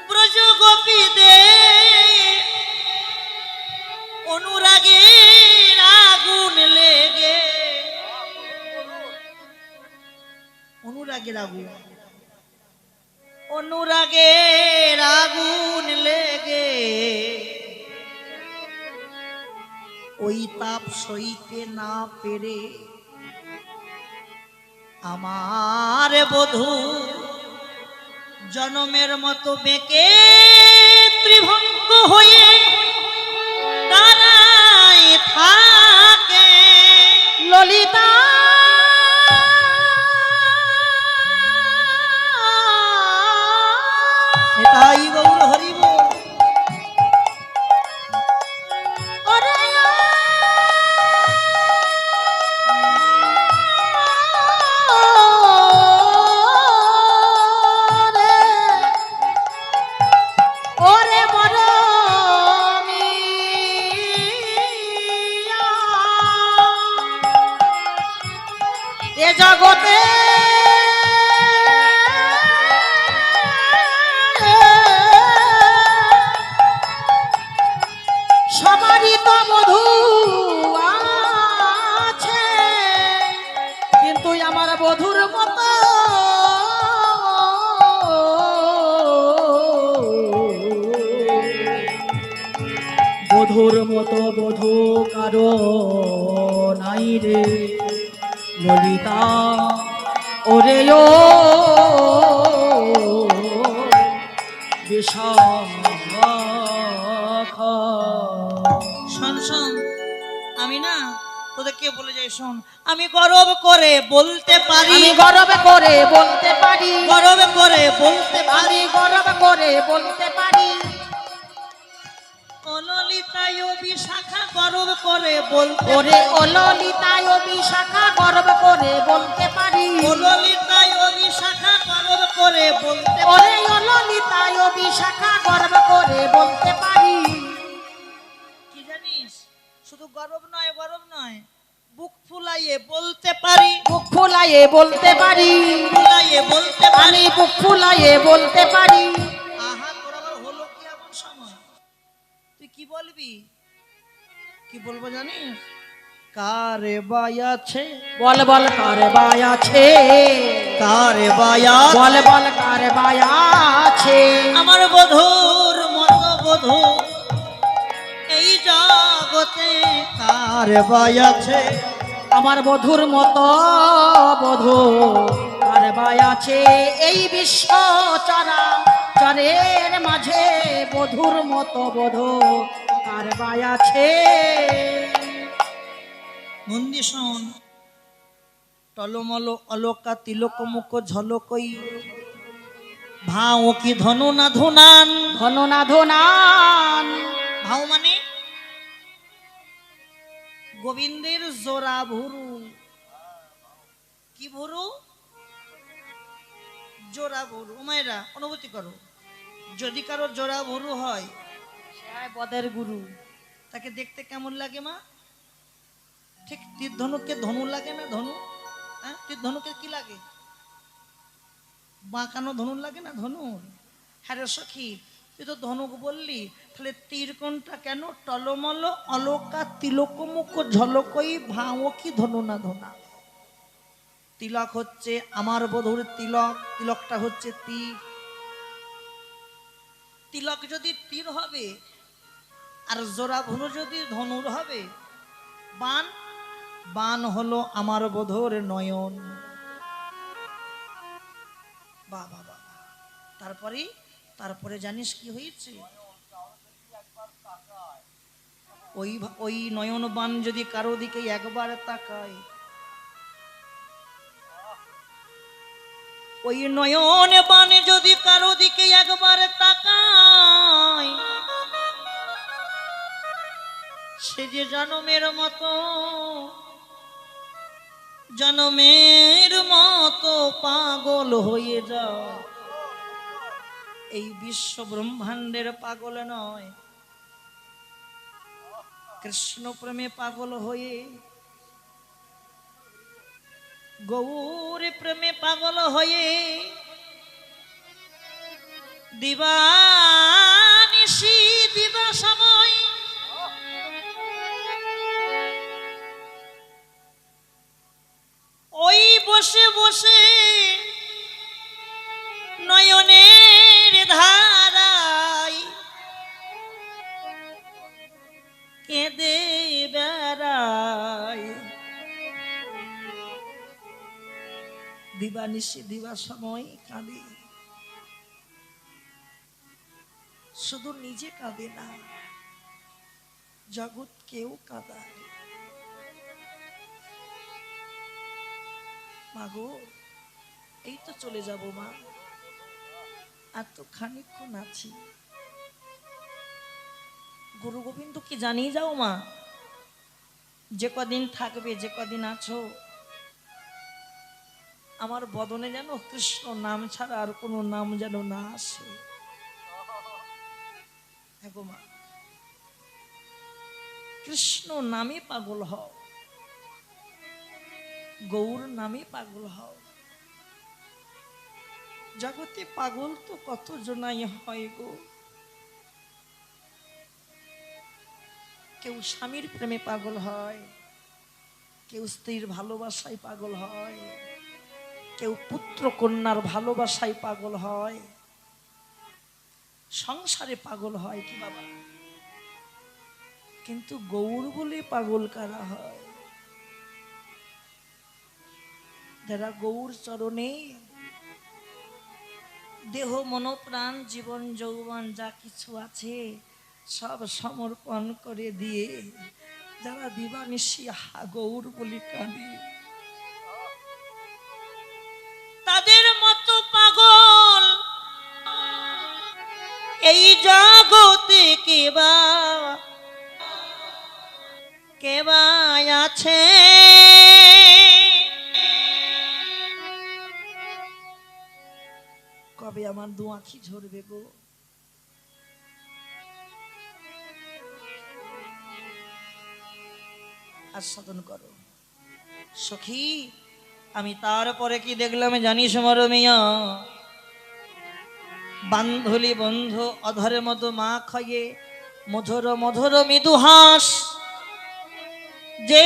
ব্রজগোপীদের অনুরাগের আগুন লেগে, অনুরাগের আগুন, অনুরাগের আগুন লেগে ওই তাপ সইতে না পেরে আমার বধূ জনমের মতো বেঁকে ত্রিভঙ্গ হয়ে দাঁড়ায় থাকে। ললিতা তাই গৌর হরিব। এ জগতে সবারই তো বধূ আছে, কিন্তু আমার বধূর মতো বধূর মতো বধূ কারো নাই রে ললিতা। ওরে ও বিশাখা, শোন শোন, আমি না তোদেরকে বলে যাই, শোন, আমি গর্ব করে বলতে পারি, আমি গর্ব করে বলতে পারি, গর্ব করে বলতে পারি, আমি গর্ব করে বলতে পারি। ও ললিতায় ও বিশাখা গর্ব করে বলতে ওরে ও ললিতায় ও বিশাখা গর্ব করে বলতে পারি, ও ললিতায় ও বিশাখা গর্ব করে বলতে ওরে ও ললিতায় ও বিশাখা গর্ব করে বলতে পারি। কি জানিস, শুধু গর্ব নয়, গর্ব নয়, বুক ফুলাইয়ে বলতে পারি, বুক ফুলাইয়ে বলতে পারি, ফুলাইয়ে বলতে পারি। আমি বুক ফুলাইয়ে বলতে পারি। আহা, তোর আবার হলো কি এমন সময়? তুই কি বলবি? কি বলবো জানিস? কারে বাই আছে, বল বল কারে বাই আছে, কারে বাই আছে, বল বল কারে বাই আছে। আমার বধুর মতো বধু এই জগতে কারে বাই আছে, আমার বধুর মতো বধূ কারে বাই আছে। এই বিশ্ব চরাচরের মাঝে বধুর মতো বধূ কারে বাই আছে। মন্দি শোন, টলমল অলকা তিলক মুখ ঝলকই ভাও কি ধনু না ধুনান। ধন না ধনান ভাও মানে গোবিন্দের জোড়া ভুরু। কি ভুরু? জোড়া ভুরু। মায়েরা অনুভূতি করো, যদি কারো জোড়া ভুরু হয় সে পদের গুরু। তাকে দেখতে কেমন লাগে মা? ঠিক তীর ধনুকে ধনু লাগে না? ধনু, হ্যাঁ, তীর ধনুকে কি লাগে? বাঁকানো ধনু লাগে না? ধনুর। হ্যাঁ রে সখী, তুই তো ধনুক বললি, তাহলে তীর কোনটা কেন? টলমল অলকা তিলক মুখ ঝলকই ভাও কি ধনু না ধনা। তিলক হচ্ছে আমার বধূর তিলক, তিলকটা হচ্ছে তীর। তিলক যদি তীর হবে আর জোড়া ভুরু যদি ধনুর হবে, বান, বান হলো আমার বধূর নয়ন। বাবা বাবা, তারপরে তারপরে জানিস কি হয়েছে? ওই নয়ন বান যদি কারো দিকে একবার তাকায়, ওই নয়ন বানে যদি কারো দিকে একবার তাকায়, সে যে জনমের মতো জনমের মতো পাগল হয়ে যায়। এই বিশ্ব ব্রহ্মাণ্ডের পাগল নয়, কৃষ্ণ প্রেমে পাগল হয়ে, গৌর প্রেমে পাগল হয়ে দিবানিশি দিবা সময় ওই বসে বসে নয়নের ধারায় কেঁদে বেড়ায়। দিবানিশি দিবা সময় কাঁদে, শুধু নিজে কাঁদে না, জগৎ কেউ কাঁদায়। মাগো, এই তো চলে যাব মা, আর তো খানিকক্ষণ আছি। গুরু গোবিন্দ কি জানিয়ে যাও মা, যে কদিন থাকবে, যে কদিন আছো, আমার বদনে যেন কৃষ্ণ নাম ছাড়া আর কোনো নাম যেন না আসে। গো মা, কৃষ্ণ নামে পাগল হও, গৌর নামে পাগল হও। জগতে পাগল তো কত জনাই হয় গো। কেউ স্বামীর প্রেমে পাগল হয়, কেউ স্ত্রীর ভালোবাসায় পাগল হয়, কেউ পুত্র কন্যার ভালোবাসায় পাগল হয়, সংসারে পাগল হয় কি বাবা। কিন্তু গৌর বলে পাগল কারা হয়? যারা গৌর চরণে দেহ মন প্রাণ জীবন যৌবন যা কিছু আছে সব সমর্পণ করে দিয়ে যারা দিবানিশি হা গৌর বলে কাঁদে, তাদের মতো পাগল এই জগতে কেবা আছে? কবে আমার দু আঁখি ঝরবে গো? আস্বাদন করো সখী। আমি তারপরে কি দেখলাম জানিস মর মিয়া? বান্ধলি বন্ধু অধরে মধু মা খয়ে মধুর মধুর মৃদু হাস, যে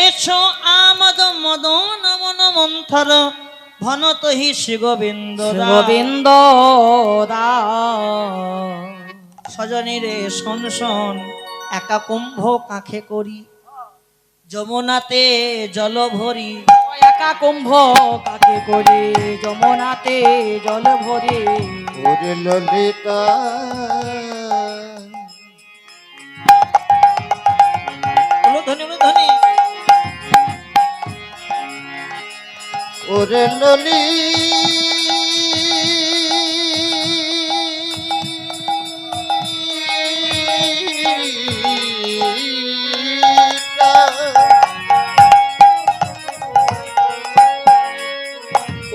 আমদ মদন মন মন্থর ভনত হি শ্রী গোবিন্দ গোবিন্দ সজনী রে শোন শোন, একা কুম্ভ কাঁখে করি যমুনাতে জল ভরি। একা কুম্ভ কাকে করে যমুনাতে জল ভরে। ওরে ললিতা উলুধ্বনি উলুধ্বনি। ওরে ললি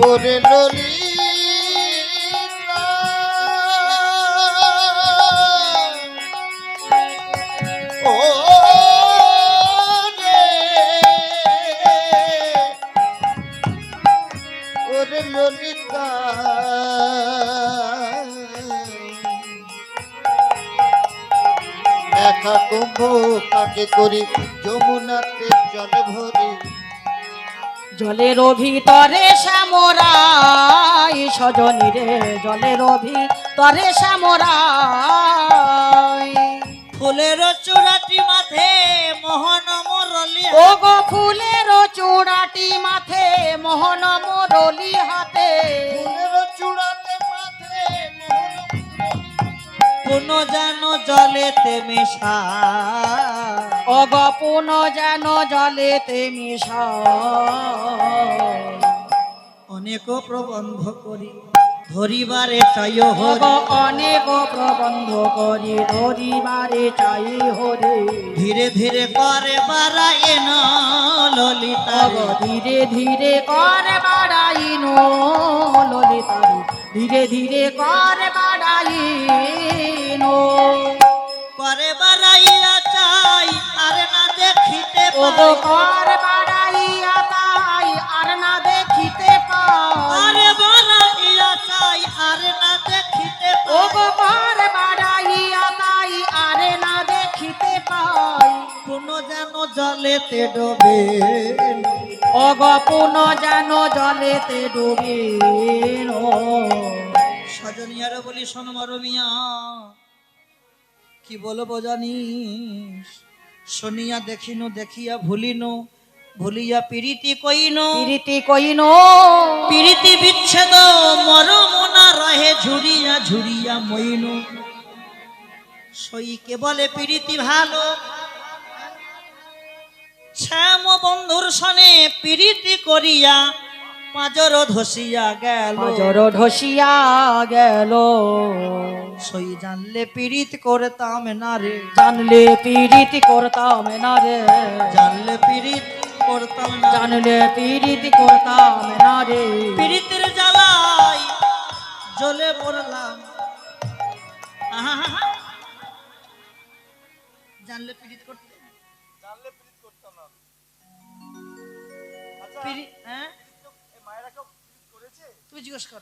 ওরে ললি ওরে ললিতা একা কুম্ভ কাকে করি যমুনাতে জল ভরি জলের ভিতরে শ্যামরাই সজনী রে, জলের ভিতরে শ্যামরাই। ফুলের চূড়াটি মাথে মোহন মুরলি ও গো ফুলের চূড়াটি মাথে মোহন মুরলি হাতে, ফুলের চূড়াতে মাথে পুন যেন জলেতে মেশা ও গো পুন যেন জলেতে মিশায়। অনেক প্রবন্ধ করি ধরিবারে চাই ও হরি গো অনেক প্রবন্ধ করি ধরিবারে চাই হরে, ধীরে ধীরে করে বারায়ন ললিতা ও গো ধীরে ধীরে কর বাড়াইনো ললিতারি, ধীরে ধীরে কর বাড়াইনো। করে বারাইয়া চাই আর না দেখিতে ও গো পাই কর বাড়াইয়া তাই আর না দেখিতে পাই, আরে বারাইয়া চাই আর না দেখিতে ও পাই গো কর বাড়াইয়া তাই আর না দেখিতে পাই। পুন যেন জলেতে ডোবে ও গো পুন যেন জলেতে ডুবে। সজনিয়ারে বলি শোন মরমিয়া কি বলবো জানিস শুনিয়া দেখিনু দেখিয়া ভুলিনু ভুলিয়া প্রীতি কইনু প্রীতি কইনো প্রীতি বিচ্ছেদ মরম না রহে ঝুরিয়া ঝুরিয়া মইনু সইকে বলে প্রীতি ভালো শ্যাম বন্ধুর সনে প্রীতি করিয়া পাঁজর ধসিয়া গেল জড় ধসিয়া গেল। সই জানলে পীড়িত করতাম না রে জানলে প্রীতি করতাম না রে, জানলে পীড়িত করতাম না জানলে প্রীতি করতাম না রে। পীড়িতের জ্বালাই জ্বলে পড়লাম আহা, জানলে পীড়িত করতে হ্যাঁ তুই জিজ্ঞেস কর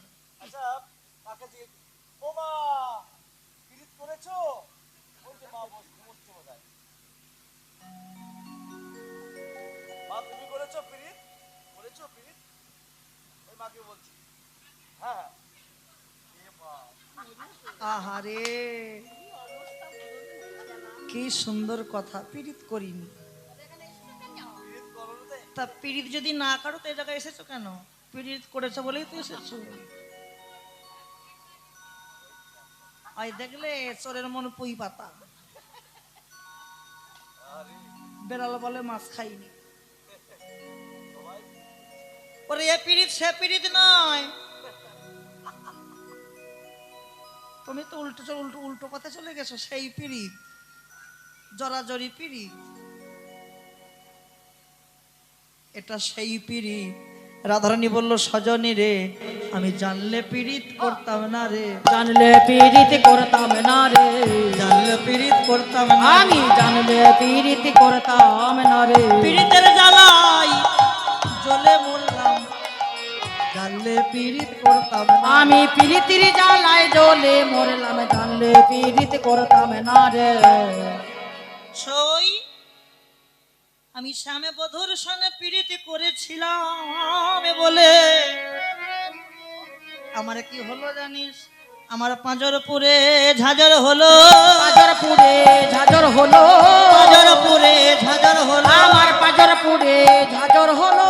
আহারে কি সুন্দর কথা পীড়িত করিনি তা পীড়িত যদি না করো তো এই জায়গায় এসেছো কেন পীড়িত করেছো বলেই তো এসেছো আই দেখলে চোরের মন পুই পাতা বেড়াল বলে মাছ খাইনি ওরে এ পীড়িত সে পীড়িত নয় তুমি তো উল্টো উল্টো উল্টো পথে চলে গেছো সেই পীড়িত জরাজরি পীড়িত এটা সেই পীড়িত রাধারানী বলল সজনী রে আমি জানলে পীড়িত করতাম না রে জানলে প্রীতি করতাম না রে, জানলে পীড়িত করতাম না আমি জানলে প্রীতি করতাম না রে। পীড়িতের জ্বালাই জ্বলে মরলাম জানলে পীড়িত করতাম না আমি প্রীতির জ্বালায় জ্বলে মরলাম, জানলে প্রীতি করতাম না রে। সই আমি শ্যামে বধুর সনে পীড়িতি করেছিলাম বলে আমার কি হলো জানিস আমার পাঁজরপুরে ঝাঁঝর হলো পাজরপুরে ঝাঁঝর হলো, পাঁজরপুরে ঝাঁঝর হলো আমার পাজরপুরে ঝাঁঝর হলো।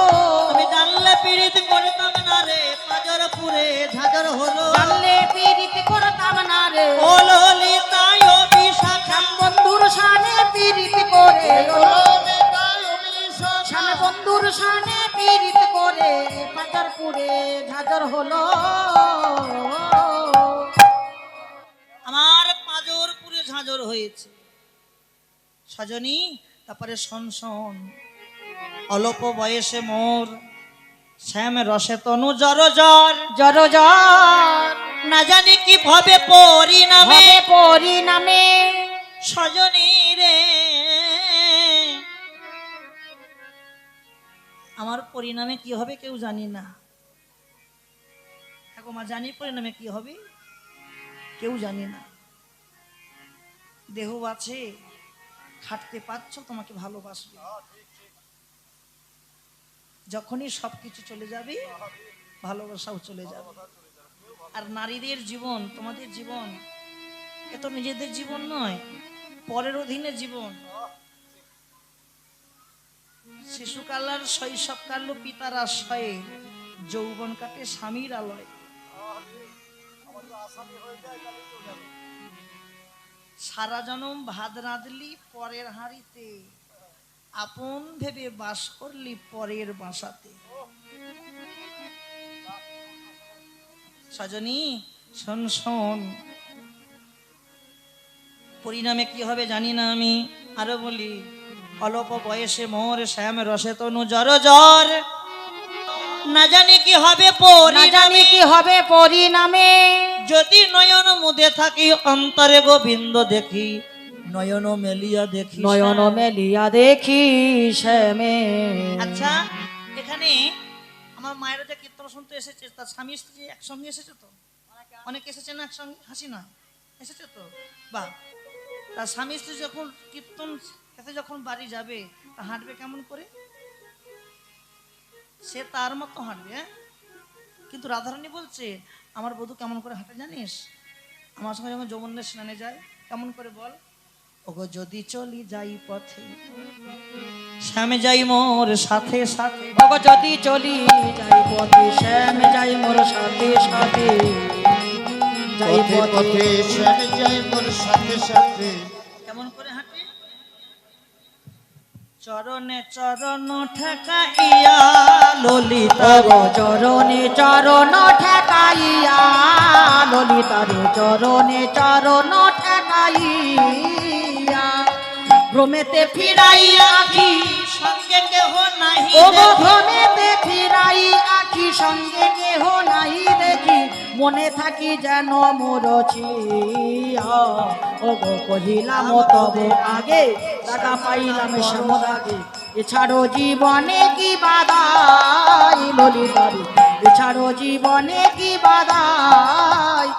আমি জানলে পীড়িত করতাম না রে পাঁজরপুরে ঝাঁঝর হলো জানলে প্রীতি করতাম না রে, ও ললিতাই ও বিশাখা বন্ধুর সানে প্রীতি করে শ্যামে বন্ধুর সানে পীড়িত করে পাচার পুরে ঝাঁঝর হলো। আমার পাঁজর পুরে ঝাঁঝর হয়েছে সজনী। তারপরে শোন শোন, অল্প বয়সে মোর শ্যাম রসে তনু জর জর, জর জর না জানি কি ভাবে পরিণামে হবে পরিণামে। সজনী রে, আমার পরিণামে কি হবে কেউ জানি না। দেখো মা, জানি পরিণামে কি হবে কেউ জানি না। দেহ আছে, খাটতে পারছো, তোমাকে ভালোবাসবে। যখনই সবকিছু চলে যাবে ভালোবাসাও চলে যাবে। আর নারীদের জীবন, তোমাদের জীবন, এ তো নিজেদের জীবন নয়, পরের অধীনে জীবন। শিশুকাল আর শৈশবকাল পিতার আশ্রয়ে, যৌবন কাটে স্বামীর আলয়। সারা জনম ভাত রাঁধলি পরের হাঁড়িতে, আপন ভেবে বাস করলি পরের বাসাতে। সজনী শোন শোন, পরিণামে কি হবে জানি না আমি। আরো বলি, অল্প বয়সে মোর শ্যাম রসে তনু জর জর, না জানি কি হবে না জানি পরিণামে। কি হবে পরিণামে। যদি নয়ন মুদে থাকি অন্তরে গোবিন্দ দেখি, নয়ন মেলিয়া দেখি নয়ন শ্যাম। মেলিয়া দেখি শ্যামে। আচ্ছা, এখানে আমার মায়েরা যে কীর্তন শুনতে এসেছে, তার স্বামী স্ত্রী একসঙ্গে এসেছে তো? অনেকে এসেছে না একসঙ্গে? হাসি না, এসেছে তো? বা তার স্বামী স্ত্রী যখন কীর্তন খেতে যখন বাড়ি যাবে, তা হাঁটবে কেমন করে? সে তার মতো হাঁটবে, হ্যাঁ? কিন্তু রাধারানী বলছে, আমার বধূ কেমন করে হাঁটে জানিস? আমার সঙ্গে যখন যমুনের স্নানে যায়, কেমন করে বল? ওগো যদি চলি যাই পথে, শ্যামে যাই মোর সাথে সাথে। ওগো যদি চলি যাই পথে, শ্যামে যাই মোর সাথে সাথে। যাই পথে পথে পথে শ্যাম যাই মোর সাথে সাথে। কেমন করে হাঁটে? চরণে চরণ ঠেকাইয়া ললিতা, ওগো চরণে চরণ ঠেকাইয়া ললিতারে, চরণে চরণ ঠেকাইয়া ভ্রমেতে ফিরাইয়া আখি। সঙ্গে কেহ নাহি ওগো দেখি। ভ্রমেতে ফিরাই আখি, সঙ্গে কেহ নাই দেখি, মনে থাকি যেন মরছিয়া। ওগো কহিলাম তবে আগে, টাকা পাইলাম সমরাগে, এছাড়ো জীবনে কি বাদাই ললিতারি, এছাড়ো জীবনে কি বাদাই।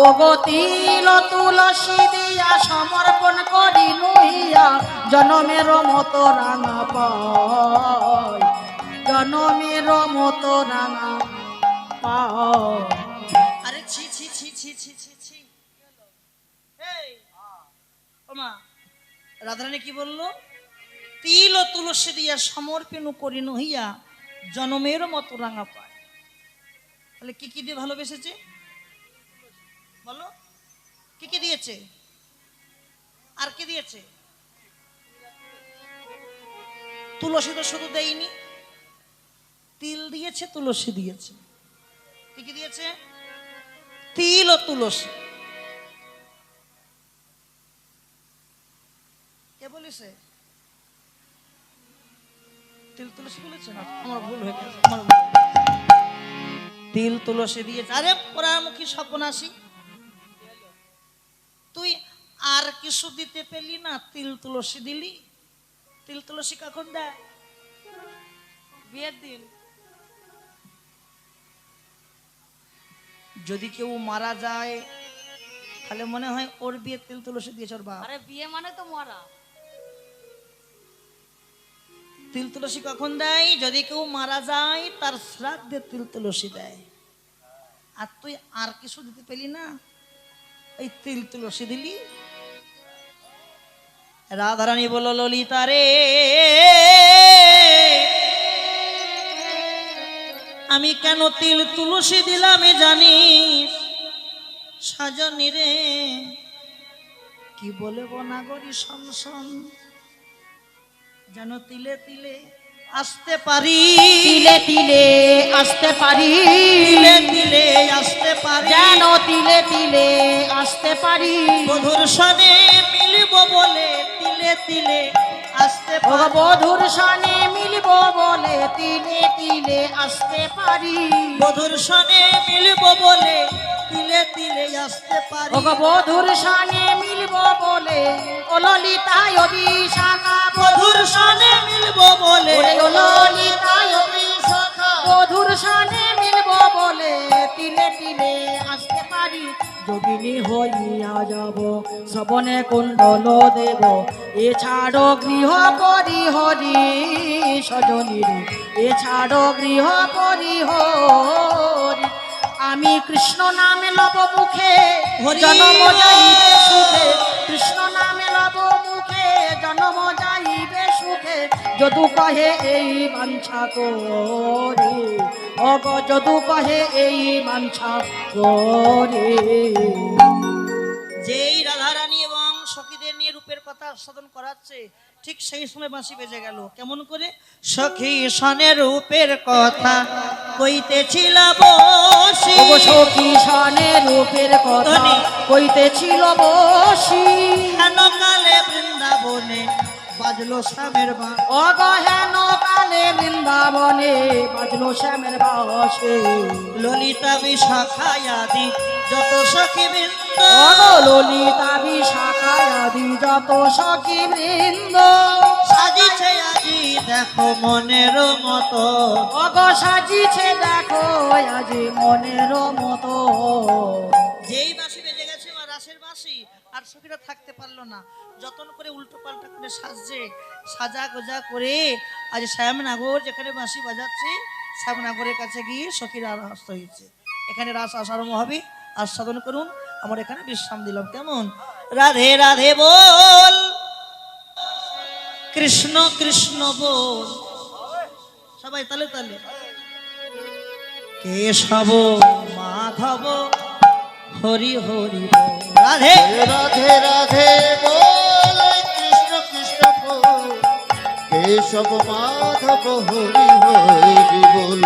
ওগো তিল তুলসী দিয়া সমর্পণ করি নহিয়া, জনমের মতো রাঙা পাই, জনমের মতো রাঙা পাই। আরে ছি ছি ছি ছি ছি ছি ছি। এই, ও মা, রাধারানী কি বললো? তিল ও তুলসী দিয়া সমর্পণ করি নহিয়া, জনমের মতো রাঙা পায়। তাহলে কি কি দিয়ে ভালোবেসেছে বলো? কি কি দিয়েছে? আর কি দিয়েছে? তুলসী তো শুধু দেয়নি, তিল দিয়েছে, তুলসী দিয়েছে। কি কি দিয়েছে? তিল ও তুলসী। কে বলেছে? তিল তুলসী বলেছে না, আমার ভুল হয়ে গেছে, আমার ভুল। তিল তুলসী দিয়েছে। আরে পোড়ামুখী সপনাসী, তুই আর কিছু দিতে পেলি না, তিল তুলসী দিলি। তিল তুলসী কখন দেয়? বিয়ের দিন। যদি কেউ মারা যায় তাহলে মনে হয় ওর বিয়ে তিল তুলসী দিয়েছে ওর বাপ। আরে বিয়ে মানে তো মরা। তিল তুলসী কখন দেয়? যদি কেউ মারা যায় তার শ্রাদ্ধে তিল তুলসী দেয়। আর তুই আর কিছু দিতে পেলি না, এই তিল তুলসী দিলি। রাধারানী বলল, ললিতা রে, আমি কেন তিল তুলসী দিলাম জানিস? সাজনী রে, কি বলে বনাগরি শোন শোন, যেন তিলে তিলে আসতে পারি, তিলে তিলে আসতে পারি, তিলে তিলে আসতে পারি, যেন তিলে তিলে আসতে পারি। বধুর সনে মিলব বলে তিলে তিলে আসতে ও পারি, বধুর সনে মিলব বলে তিলে তিলে আসতে পারি। বধুর সনে মিলব বলে তিলে তিলে আসতে পারি, ও বধুর সনে মিলব বলে ও ললিতায় বিশাখা, বধুর সনে মিলব বলে ওরে ও ললিতায় বিশাখা, বধুর সনে মিলব বলে তিলে তিলে আসতে পারি। যোগিনী হইয়া যাব শ্রবণে কুণ্ডল দেব, এছাড়ো গৃহ পরিহরি সজনীর, এছাড়ো গৃহ পরিহরি। আমি কৃষ্ণ নামে লব মুখে হরি জন্ম বল। যাইবে সুখে, কৃষ্ণ নামে লব মুখে জন্ম যাইবে সুখে। যদু কহে এই বাঞ্ছা করে, অগ যদু কহে এই বাঞ্ছা করে। যেই রাধারানী এবং সখীদের নিয়ে রূপের কথা আস্বাদন করাচ্ছে, ঠিক সেই সময় বাঁশি বেজে গেল। কেমন করে? সখী সনের রূপের কথা কইতেছিল বসি, ওগো সখী সনে রূপের কথা ধ্বনি। কইতেছিল বসি, হেন কালে বৃন্দাবনে বাজলো শ্যামের বাঁ, অগহেন কালে বৃন্দাবনে বাজলো শ্যামের বাসে। ললিতা বিশাখায় আদি যত সখী বৃন্দ, অগ ললিতা বিশাখায় আদি যত সখী বৃন্দ, সাজিছে আজি দেখো মনের মতো, অগ সাজিছে দেখো আজি মনের মতো। যেই বাঁশি বেজে গেছে বা রাসের বাঁশি, আর সখীরা থাকতে পারলো না, যতন করে উল্টো পাল্টা করে সাজছে, সাজা গোজা করে আজ শ্যামনগর যেখানে বাঁশি বাজাচ্ছে, শ্যামনগরের কাছে গিয়ে সখীরা রাস হয়েছে। এখানে রাস আসারম্ভ হবে, আস্বাদন করুন। আমার এখানে বিশ্রাম দিলাম। কেমন? রাধে রাধে বল, কৃষ্ণ কৃষ্ণ বল, সবাই তালে তালে। কেশব মাধব হরি হরি বল। রাধে রাধে রাধে বল, কৃষ্ণ কৃষ্ণ বল, কেশব মাধব হরি হরি বল।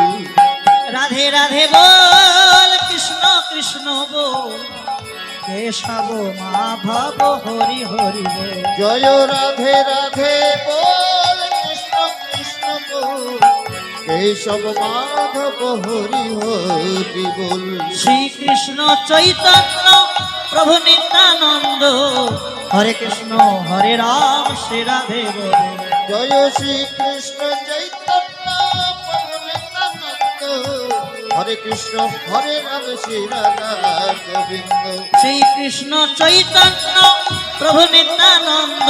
রাধে রাধে বল, কৃষ্ণ কৃষ্ণ বল, কেশব মাধব হরি হরি বল। জয় রাধে রাধে বল, কৃষ্ণ কৃষ্ণ বল, কেশব মাধব হরি হরি বল। শ্রীকৃষ্ণ চৈতন্য প্রভু নিত্যানন্দ, হরে কৃষ্ণ হরে রাম শ্রী রাধে বল। জয় শ্রী কৃষ্ণ চৈতন্য প্রভু নিত্যানন্দ, হরে কৃষ্ণ হরে রাম শ্রী রাধা গোবিন্দ। শ্রীকৃষ্ণ চৈতন্য প্রভু নিত্যানন্দ,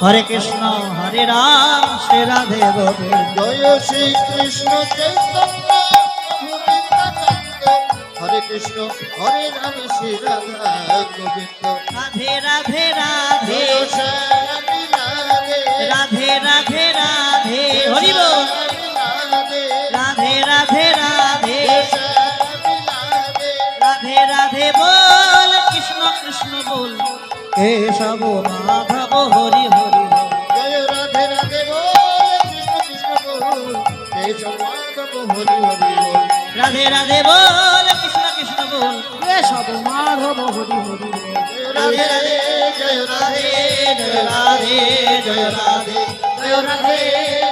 হরে কৃষ্ণ হরে রাম শ্রী রাধে গোবিন্দ। জয় শ্রী কৃষ্ণ চৈতন্য প্রভু নিত্যানন্দ, হরে কৃষ্ণ হরে রাম শ্রী রাধা গোবিন্দ। রাধে রাধে রাধে জয় শ্যামী রাধে, রাধে রাধে রাধে হরি বল। রাধে রাধে রাধে রাধে শ্যামী রাধে, রাধে রাধে বল, কৃষ্ণ কৃষ্ণ বল, কেশব মাধব হরি হরি বল। জয় রাধে রাধে বল, কৃষ্ণ কৃষ্ণ বল, কেশব মাধব হরি হরি বল। রাধে রাধে বল, কৃষ্ণ কৃষ্ণ বল, কেশব মাধব হরি হরি বল। রাধে রাধে জয় রাধে জয় রাধে জয় রাধে জয় রাধে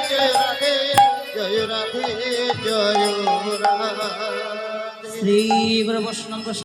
জয় রাধে জয় রাধে জয় রাধে। শ্রী গুরু বৈষ্ণব